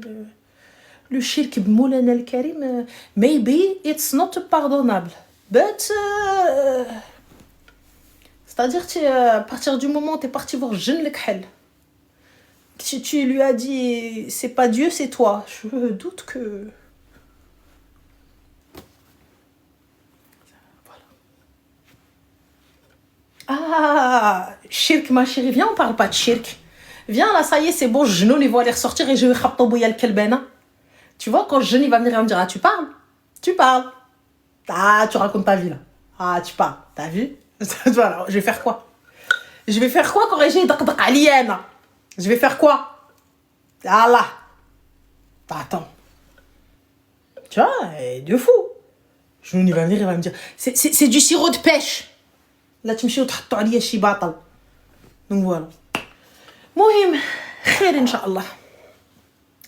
le shirk b'Moulana al-Karim, maybe it's not pardonnable. But, c'est-à-dire, à partir du moment où tu es parti voir Jinn Lekhel, tu lui as dit, c'est pas Dieu, c'est toi. Je doute que... Voilà. Ah, shirk, ma chérie, viens, on parle pas de shirk. Viens, là, ça y est, c'est bon, Jnou, il va aller ressortir et je vais khabtabouya al-kelbana. Tu vois, quand Jnou, il va venir et me dire, ah, tu parles. Ah, tu racontes ta vie, là. Ah, tu parles. T'as vu? Voilà, je vais faire quoi quand j'ai daqdaq alien? Je vais faire quoi? Ah là. Attends. Tu vois, de fou. Jnou, il va venir, il va me dire, c'est du sirop de pêche. Là, tu me dis, tu as dit, batal. Donc voilà. Mohim, khair, Inch'Allah.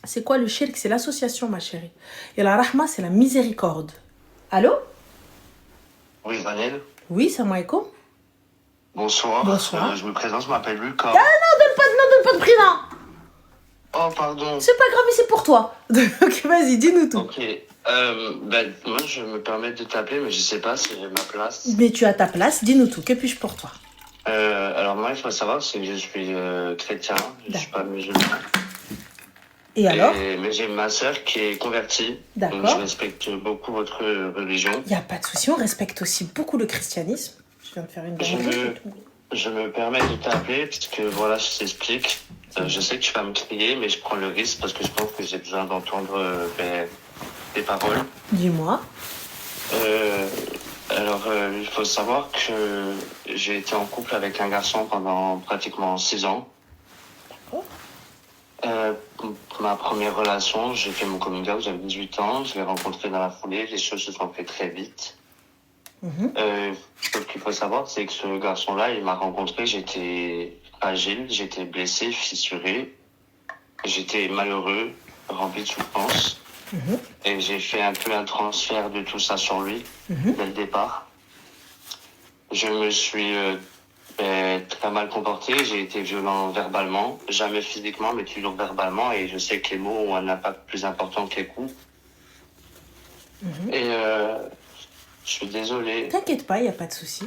C'est quoi le shirk? C'est l'association, ma chérie. Et la rahma, c'est la miséricorde. Allô? Oui, Vanel. Oui, salam alaikum. Bonsoir. Bonsoir. Je me présente, je m'appelle Lucas. Ah non, donne pas de prénom. Oh, pardon. C'est pas grave, mais c'est pour toi. Donc, vas-y, dis-nous tout. Ok. Moi, je me permets de t'appeler, mais je sais pas si j'ai ma place. Mais tu as ta place, dis-nous tout. Que puis-je pour toi? Alors, moi, il faut savoir, c'est que je suis chrétien, je suis pas musulman. Et alors? Mais j'ai ma sœur qui est convertie. D'accord. Donc, je respecte beaucoup votre religion. Il n'y a pas de souci, on respecte aussi beaucoup le christianisme. Je viens de faire une dinguerie. Je me permets de t'appeler, puisque voilà, je t'explique. Je sais que tu vas me crier, mais je prends le risque parce que je pense que j'ai besoin d'entendre tes paroles. Dis-moi. Alors, il faut savoir que j'ai été en couple avec un garçon pendant pratiquement 6 ans. D'accord. Ma première relation, j'ai fait mon coming out, j'avais 18 ans, je l'ai rencontré dans la foulée, les choses se sont faites très vite. Ce qu'il faut savoir, c'est que ce garçon-là, il m'a rencontré, j'étais fragile, j'étais blessé, fissuré, j'étais malheureux, rempli de souffrance. Et j'ai fait un peu un transfert de tout ça sur lui, dès le départ. Je me suis très mal comporté. J'ai été violent verbalement, jamais physiquement, mais toujours verbalement. Et je sais que les mots ont un impact plus important que les coups. Et je suis désolé. T'inquiète pas, il n'y a pas de souci.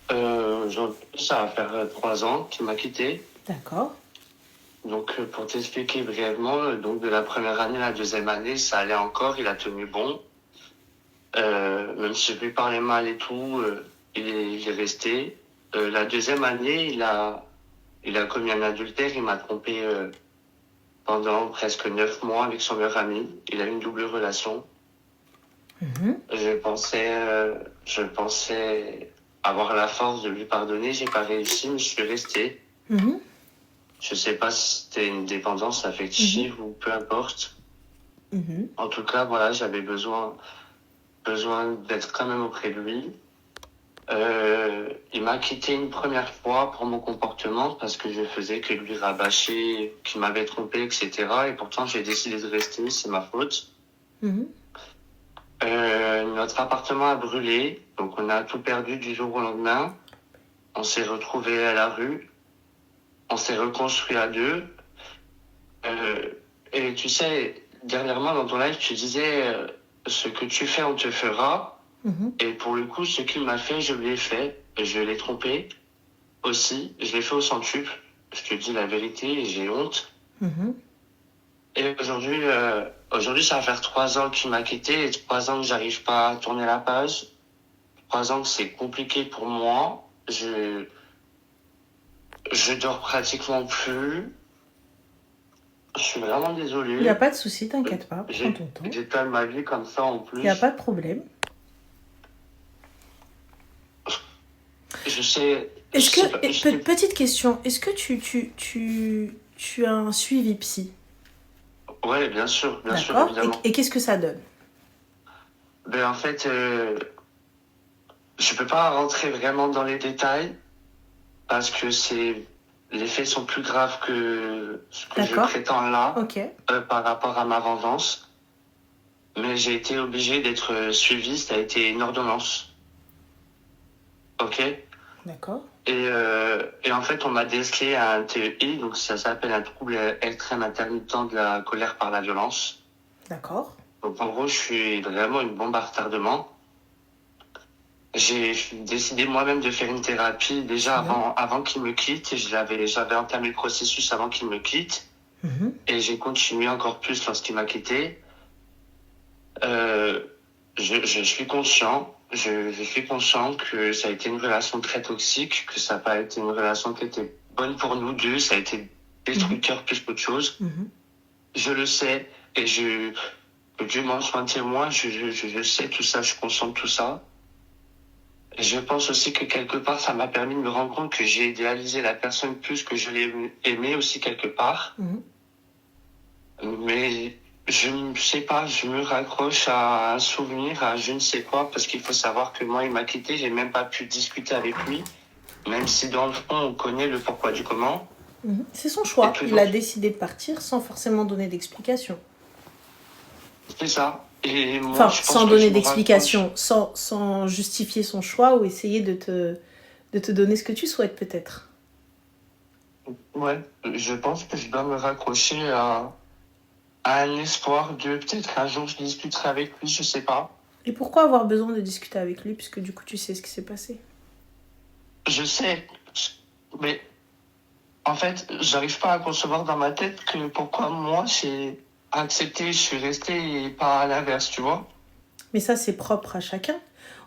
Ça va faire 3 ans qu'il m'a quitté. D'accord. Donc, pour t'expliquer brièvement, donc de la première année à la deuxième année, ça allait encore, il a tenu bon. Même si je lui parlais mal et tout, il est resté. La deuxième année, il a commis un adultère, il m'a trompé pendant presque 9 mois avec son meilleur ami. Il a eu une double relation. Je pensais avoir la force de lui pardonner, j'ai pas réussi, mais je suis resté. Je sais pas si c'était une dépendance affective ou peu importe. En tout cas, voilà, j'avais besoin d'être quand même auprès de lui. Il m'a quitté une première fois pour mon comportement parce que je faisais que lui rabâcher, qu'il m'avait trompé, etc. Et pourtant, j'ai décidé de rester, c'est ma faute. Notre appartement a brûlé, donc on a tout perdu du jour au lendemain. On s'est retrouvés à la rue. On s'est reconstruit à deux. Et tu sais, dernièrement dans ton live, tu disais ce que tu fais, on te fera. Et pour le coup, ce qu'il m'a fait, je l'ai fait. Je l'ai trompé aussi. Je l'ai fait au centuple. Je te dis la vérité, j'ai honte. Et aujourd'hui, ça va faire 3 ans qu'il m'a quitté et 3 ans que j'arrive pas à tourner la page. 3 ans que c'est compliqué pour moi. Je dors pratiquement plus. Je suis vraiment désolé. Il n'y a pas de souci, t'inquiète pas. Prends ton temps. J'étale ma vie comme ça en plus. Il n'y a pas de problème. Je sais. Petite question, est-ce que tu as un suivi psy? Ouais, bien sûr, D'accord. évidemment. Et qu'est-ce que ça donne? Ben en fait, je peux pas rentrer vraiment dans les détails parce que les faits sont plus graves que ce que je prétends là. Par rapport à ma vengeance. Mais j'ai été obligé d'être suivi, ça a été une ordonnance. Ok? D'accord. Et en fait, on m'a décelé un TEI, donc ça s'appelle un trouble extrême intermittent de la colère par la violence. D'accord. Donc en gros, je suis vraiment une bombe à retardement. J'ai décidé moi-même de faire une thérapie déjà avant qu'il me quitte. J'avais entamé le processus avant qu'il me quitte. Et j'ai continué encore plus lorsqu'il m'a quitté. Je suis conscient. Je suis conscient que ça a été une relation très toxique, que ça n'a pas été une relation qui était bonne pour nous deux. Ça a été destructeur plus qu'autre chose. Je le sais et que Dieu m'en soit un témoin. Je sais tout ça, je suis conscient de tout ça. Et je pense aussi que quelque part, ça m'a permis de me rendre compte que j'ai idéalisé la personne plus que je l'ai aimée aussi quelque part. Mais je ne sais pas, je me raccroche à un souvenir, à je ne sais quoi, parce qu'il faut savoir que moi, il m'a quitté, j'ai même pas pu discuter avec lui, même si dans le fond, on connaît le pourquoi du comment. C'est son choix, il a décidé de partir sans forcément donner d'explication. C'est ça. Et moi, enfin, sans donner d'explication, sans justifier son choix ou essayer de te donner ce que tu souhaites peut-être. Ouais, je pense que je dois me raccrocher à un espoir de peut-être un jour je discuterai avec lui, je sais pas. Et pourquoi avoir besoin de discuter avec lui puisque du coup tu sais ce qui s'est passé? Je sais, mais en fait, j'arrive pas à concevoir dans ma tête que pourquoi moi j'ai accepté, je suis resté et pas à l'inverse, tu vois. Mais ça, c'est propre à chacun.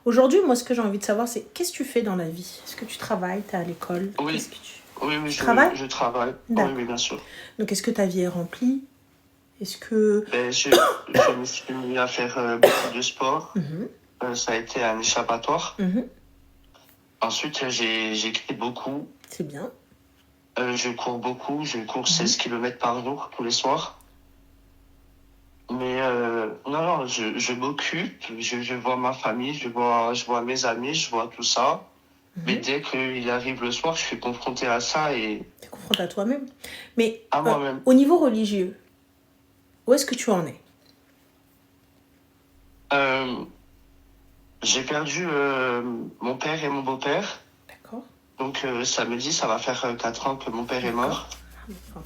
Aujourd'hui, moi, ce que j'ai envie de savoir, c'est qu'est-ce que tu fais dans la vie? Est-ce que tu travailles? Tu es à l'école? Oui, tu travailles? Je travaille. Oui, bien sûr. Donc, est-ce que ta vie est remplie? Est-ce que... je me suis mis à faire beaucoup de sport. Ça a été un échappatoire. Ensuite, j'écris beaucoup. C'est bien. Je cours beaucoup. Je cours 16 km par jour, tous les soirs. Mais non, je m'occupe, je vois ma famille, je vois mes amis, je vois tout ça. Mais dès qu'il arrive le soir, je suis confronté à ça et... Tu es confronté à toi-même. Mais à moi-même. Au niveau religieux, où est-ce que tu en es? J'ai perdu mon père et mon beau-père. D'accord. Donc samedi, ça va faire 4 ans que mon père est mort.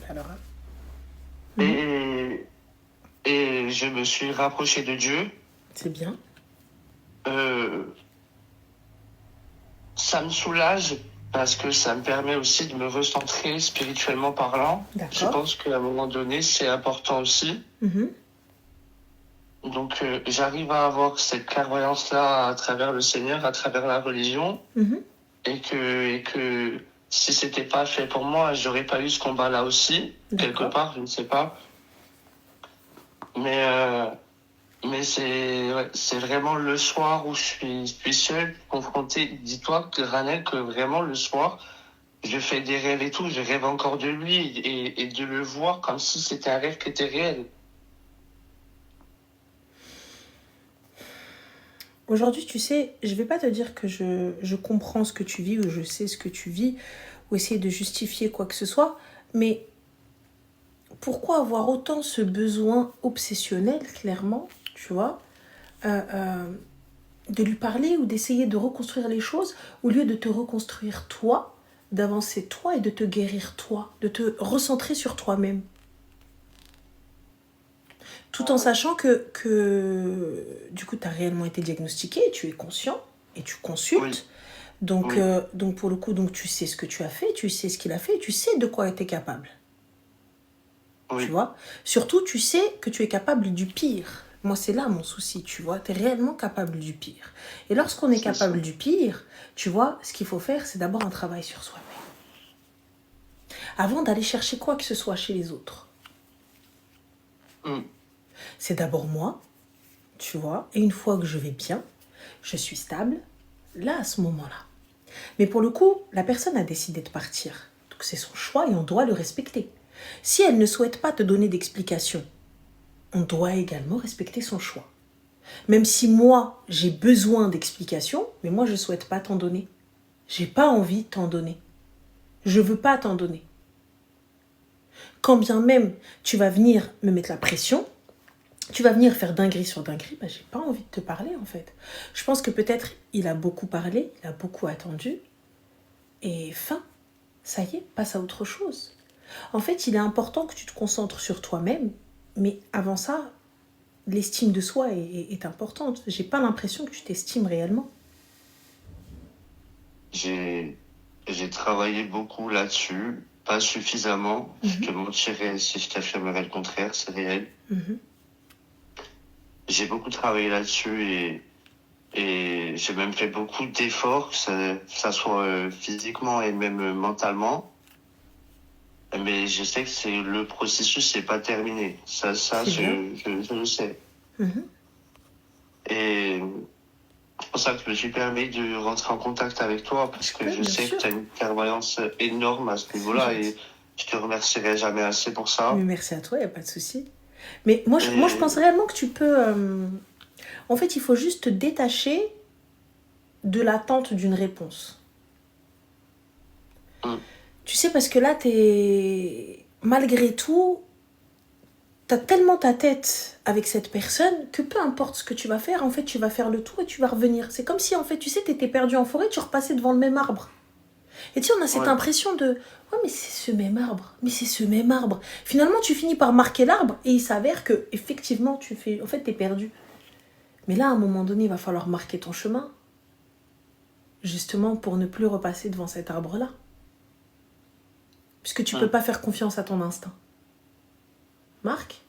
Alors, Et je me suis rapproché de Dieu. c'est bien. Ça me soulage parce que ça me permet aussi de me recentrer spirituellement parlant. D'accord. Je pense qu'à un moment donné, c'est important aussi. Mhm. Donc j'arrive à avoir cette clairvoyance-là à travers le Seigneur, à travers la religion. Mhm. Et que si c'était pas fait pour moi, j'aurais pas eu ce combat-là aussi. D'accord. Quelque part, je ne sais pas. Mais c'est vraiment le soir où je suis seul, confronté. Dis-toi, Ranel, que vraiment le soir, je fais des rêves et tout. Je rêve encore de lui et de le voir comme si c'était un rêve qui était réel. Aujourd'hui, tu sais, je vais pas te dire que je comprends ce que tu vis ou je sais ce que tu vis ou essayer de justifier quoi que ce soit, mais pourquoi avoir autant ce besoin obsessionnel, clairement, tu vois, de lui parler ou d'essayer de reconstruire les choses au lieu de te reconstruire toi, d'avancer toi et de te guérir toi, de te recentrer sur toi-même. Tout en sachant que du coup, tu as réellement été diagnostiqué, tu es conscient et tu consultes. Oui. Donc, Oui. donc pour le coup, donc, tu sais ce que tu as fait, tu sais ce qu'il a fait, tu sais de quoi tu es capable. Oui. Tu vois. Surtout, tu sais que tu es capable du pire. Moi, c'est là mon souci, tu vois. Tu es réellement capable du pire. Et lorsqu'on est capable du pire, tu vois, ce qu'il faut faire, c'est d'abord un travail sur soi-même. Avant d'aller chercher quoi que ce soit chez les autres. C'est d'abord moi, tu vois. Et une fois que je vais bien, je suis stable, là, à ce moment-là. Mais pour le coup, la personne a décidé de partir. Donc c'est son choix et on doit le respecter. Si elle ne souhaite pas te donner d'explication, on doit également respecter son choix. Même si moi, j'ai besoin d'explications, mais moi, je ne souhaite pas t'en donner. J'ai pas envie de t'en donner. Je veux pas t'en donner. Quand bien même tu vas venir me mettre la pression, tu vas venir faire dinguerie sur dinguerie, j'ai pas envie de te parler en fait. Je pense que peut-être il a beaucoup parlé, il a beaucoup attendu, et fin, ça y est, passe à autre chose. En fait, il est important que tu te concentres sur toi-même, mais avant ça, l'estime de soi est importante. J'ai pas l'impression que tu t'estimes réellement. J'ai travaillé beaucoup là-dessus, pas suffisamment. Je te mentirais si je t'affirmerais le contraire, c'est réel. J'ai beaucoup travaillé là-dessus et j'ai même fait beaucoup d'efforts, que ça soit physiquement et même mentalement. Mais je sais que le processus n'est pas terminé. Ça je le sais. Et c'est pour ça que je me suis permis de rentrer en contact avec toi, parce que je sais que tu as une clairvoyance énorme à ce niveau-là et je te remercierai jamais assez pour ça. Mais merci à toi, il n'y a pas de souci. Mais moi, je pense réellement que tu peux... En fait, il faut juste te détacher de l'attente d'une réponse. Tu sais, parce que là, malgré tout, t'as tellement ta tête avec cette personne que peu importe ce que tu vas faire, en fait, tu vas faire le tour et tu vas revenir. C'est comme si, en fait, tu sais, t'étais perdu en forêt, tu repassais devant le même arbre. Et tu sais, on a cette impression de... Ouais, mais c'est ce même arbre. Mais c'est ce même arbre. Finalement, tu finis par marquer l'arbre et il s'avère que, effectivement, en fait, t'es perdu. Mais là, à un moment donné, il va falloir marquer ton chemin. Justement, pour ne plus repasser devant cet arbre-là. Puisque tu peux pas faire confiance à ton instinct. Marc.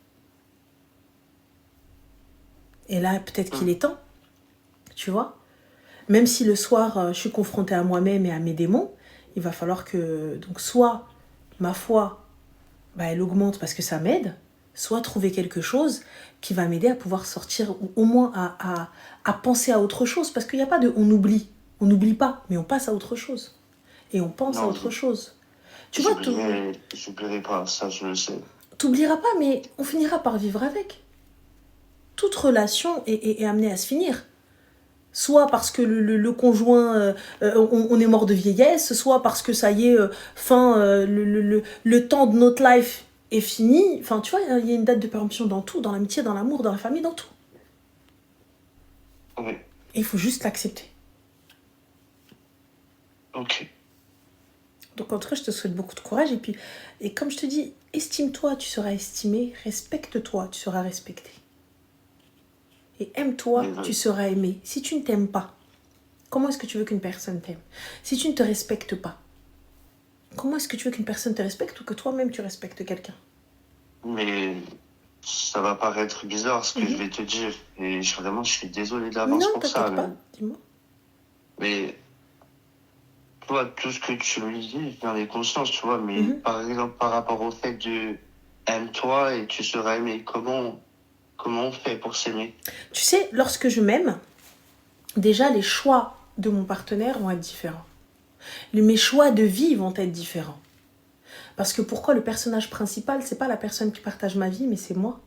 Et là, peut-être qu'il est temps. Tu vois ? Même si le soir, je suis confrontée à moi-même et à mes démons, il va falloir que, donc, soit ma foi, elle augmente parce que ça m'aide, soit trouver quelque chose qui va m'aider à pouvoir sortir, ou au moins à penser à autre chose. Parce qu'il n'y a pas de on oublie. On n'oublie pas, mais on passe à autre chose. Et on pense à autre chose. Tu vois, j'oublierai pas, ça je le sais. T'oublieras pas, mais on finira par vivre avec. Toute relation est amenée à se finir. Soit parce que le conjoint, on est mort de vieillesse, soit parce que ça y est, le temps de notre life est fini. Enfin, tu vois, il y a une date de péremption dans tout, dans l'amitié, dans l'amour, dans la famille, dans tout. Oui. Il faut juste l'accepter. Ok. Donc en tout cas, je te souhaite beaucoup de courage. Et comme je te dis, estime-toi, tu seras estimé. Respecte-toi, tu seras respecté. Et aime-toi, tu seras aimé. Si tu ne t'aimes pas, comment est-ce que tu veux qu'une personne t'aime? Si tu ne te respectes pas, comment est-ce que tu veux qu'une personne te respecte ou que toi-même tu respectes quelqu'un? Mais ça va paraître bizarre ce que je vais te dire. Et vraiment, je suis désolé d'avance Non, pour ça. t'inquiète pas, dis-moi. Mais toi, tout ce que tu me dis, j'en ai conscience, tu vois. Mais par exemple, par rapport au fait de aime-toi et tu seras aimé, comment on fait pour s'aimer? Tu sais, lorsque je m'aime, déjà les choix de mon partenaire vont être différents. Mes choix de vie vont être différents. Parce que pourquoi le personnage principal, c'est pas la personne qui partage ma vie, mais c'est moi.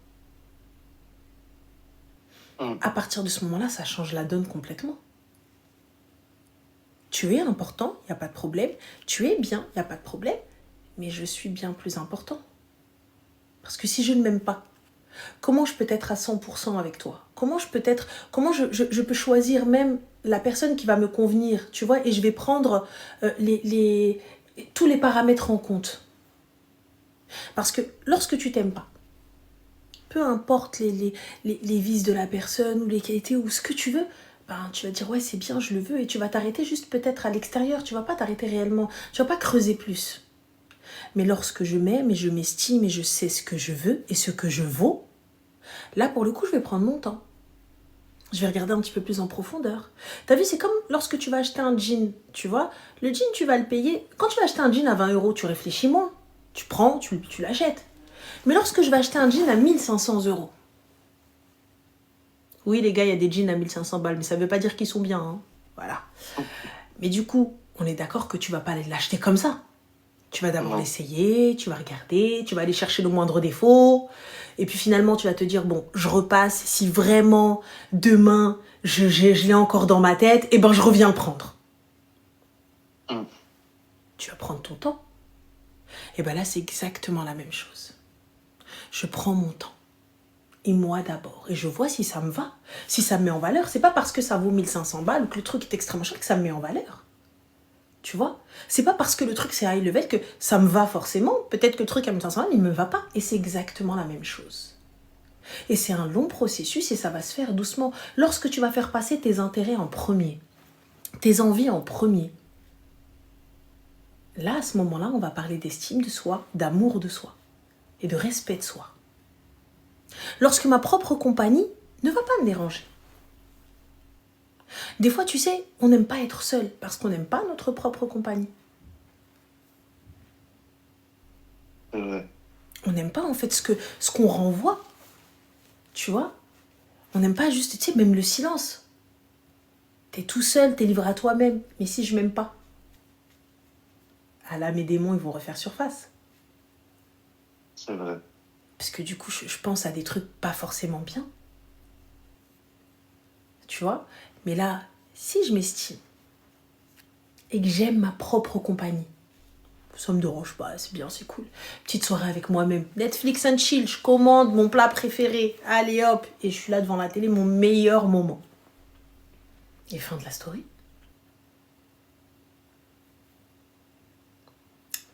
À partir de ce moment-là, ça change la donne complètement. Tu es important, il n'y a pas de problème. Tu es bien, il n'y a pas de problème. Mais je suis bien plus important. Parce que si je ne m'aime pas, comment je peux être à 100% avec toi? Comment je peux choisir même la personne qui va me convenir, tu vois? Et je vais prendre tous les paramètres en compte. Parce que lorsque tu t'aimes pas, peu importe les vices de la personne ou les qualités ou ce que tu veux, ben, tu vas dire ouais c'est bien, je le veux, et tu vas t'arrêter juste peut-être à l'extérieur, tu vas pas t'arrêter réellement, tu vas pas creuser plus. Mais lorsque je m'aime et je m'estime et je sais ce que je veux et ce que je vaux, là pour le coup je vais prendre mon temps. Je vais regarder un petit peu plus en profondeur. T'as vu, c'est comme lorsque tu vas acheter un jean, tu vois. Le jean, tu vas le payer. Quand tu vas acheter un jean à 20 €, tu réfléchis moins. Tu prends, tu l'achètes. Mais lorsque je vais acheter un jean à 1500 €, oui les gars, il y a des jeans à 1500 balles, mais ça ne veut pas dire qu'ils sont bien. Hein. Voilà. Mais du coup, on est d'accord que tu ne vas pas aller l'acheter comme ça. Tu vas d'abord l'essayer, tu vas regarder, tu vas aller chercher le moindre défaut. Et puis finalement, tu vas te dire, bon, je repasse. Si vraiment, demain, je l'ai encore dans ma tête, eh ben je reviens le prendre. Tu vas prendre ton temps. Et bien là, c'est exactement la même chose. Je prends mon temps. Et moi d'abord. Et je vois si ça me va. Si ça me met en valeur. C'est pas parce que ça vaut 1500 balles ou que le truc est extrêmement cher que ça me met en valeur. Tu vois? C'est pas parce que le truc c'est high level que ça me va forcément. Peut-être que le truc à 1500 balles, il me va pas. Et c'est exactement la même chose. Et c'est un long processus et ça va se faire doucement. Lorsque tu vas faire passer tes intérêts en premier, tes envies en premier, là, à ce moment-là, on va parler d'estime de soi, d'amour de soi et de respect de soi. Lorsque ma propre compagnie ne va pas me déranger. Des fois, tu sais, on n'aime pas être seul parce qu'on n'aime pas notre propre compagnie. On n'aime pas en fait ce qu'on renvoie. Tu vois? On n'aime pas juste, tu sais, même le silence. T'es tout seul, t'es livré à toi-même. Mais si je m'aime pas, ah là, mes démons, ils vont refaire surface. C'est vrai. Parce que du coup, je pense à des trucs pas forcément bien. Tu vois? Mais là, si je m'estime et que j'aime ma propre compagnie, ça me dérange pas, c'est bien, c'est cool. Petite soirée avec moi-même. Netflix and chill, je commande mon plat préféré. Allez hop, et je suis là devant la télé, mon meilleur moment. Et fin de la story.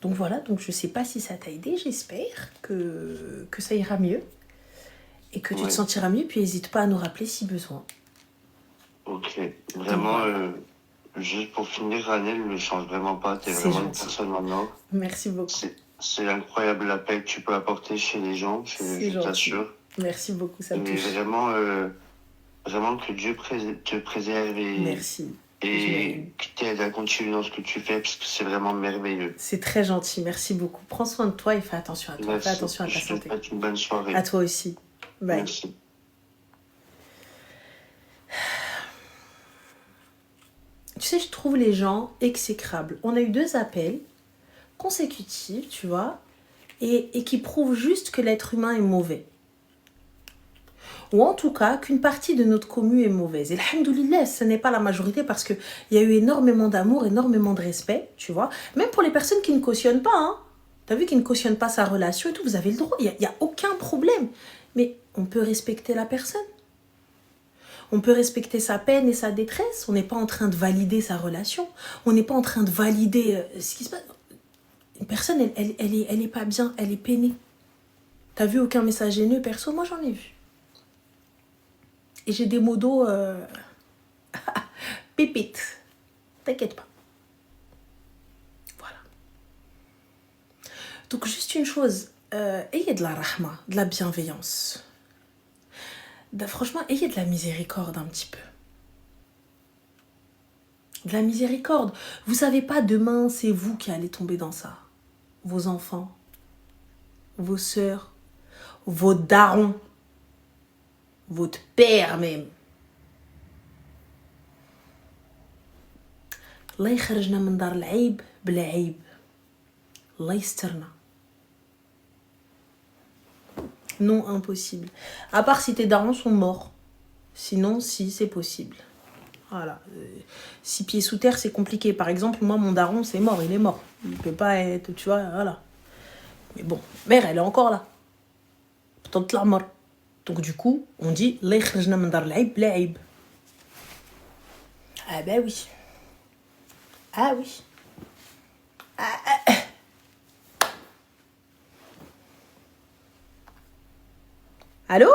Donc voilà, donc je sais pas si ça t'a aidé, j'espère que ça ira mieux. Et que tu te sentiras mieux, puis n'hésite pas à nous rappeler si besoin. Ok, vraiment, juste pour finir, Annelle, ne change vraiment pas, t'es vraiment une personne en or. Merci beaucoup. C'est incroyable la paix que tu peux apporter chez les gens, je t'assure. Merci beaucoup, ça me touche. Mais vraiment que Dieu te préserve et que t'aides à continuer dans ce que tu fais, parce que c'est vraiment merveilleux. C'est très gentil, merci beaucoup. Prends soin de toi et fais attention à toi, merci. Fais attention à ta santé. Je te souhaite une bonne soirée. À toi aussi. Bye. Merci. Tu sais, je trouve les gens exécrables. On a eu 2 appels consécutifs, tu vois, et qui prouvent juste que l'être humain est mauvais. Ou en tout cas, qu'une partie de notre commu est mauvaise. Et alhamdoulilah, ce n'est pas la majorité parce qu'il y a eu énormément d'amour, énormément de respect, tu vois. Même pour les personnes qui ne cautionnent pas, hein. T'as vu, qui ne cautionnent pas sa relation et tout, vous avez le droit, il n'y a aucun problème. Mais on peut respecter la personne. On peut respecter sa peine et sa détresse. On n'est pas en train de valider sa relation. On n'est pas en train de valider ce qui se passe. Une personne, elle est pas bien, elle est peinée. T'as vu aucun message haineux, perso? Moi, j'en ai vu. Et j'ai des mots d'eau pépites. T'inquiète pas. Voilà. Donc, juste une chose. Ayez de la rahma, de la bienveillance. Franchement, ayez de la miséricorde un petit peu. De la miséricorde. Vous savez pas, demain, c'est vous qui allez tomber dans ça. Vos enfants, vos sœurs, vos darons, votre père même. الله يخرجنا من دار العيب بلا عيب. الله يسترنا. Non, impossible. À part si tes darons sont morts. Sinon, si, c'est possible. Voilà. 6 pieds sous terre, c'est compliqué. Par exemple, moi, mon daron, c'est mort. Il est mort. Il peut pas être, tu vois, voilà. Mais bon, mère, elle est encore là. Peut-être la mort. Donc, du coup, on dit Allah yakhrajna min dar al-aib bla aib. Ah ben oui. Ah oui. Allô?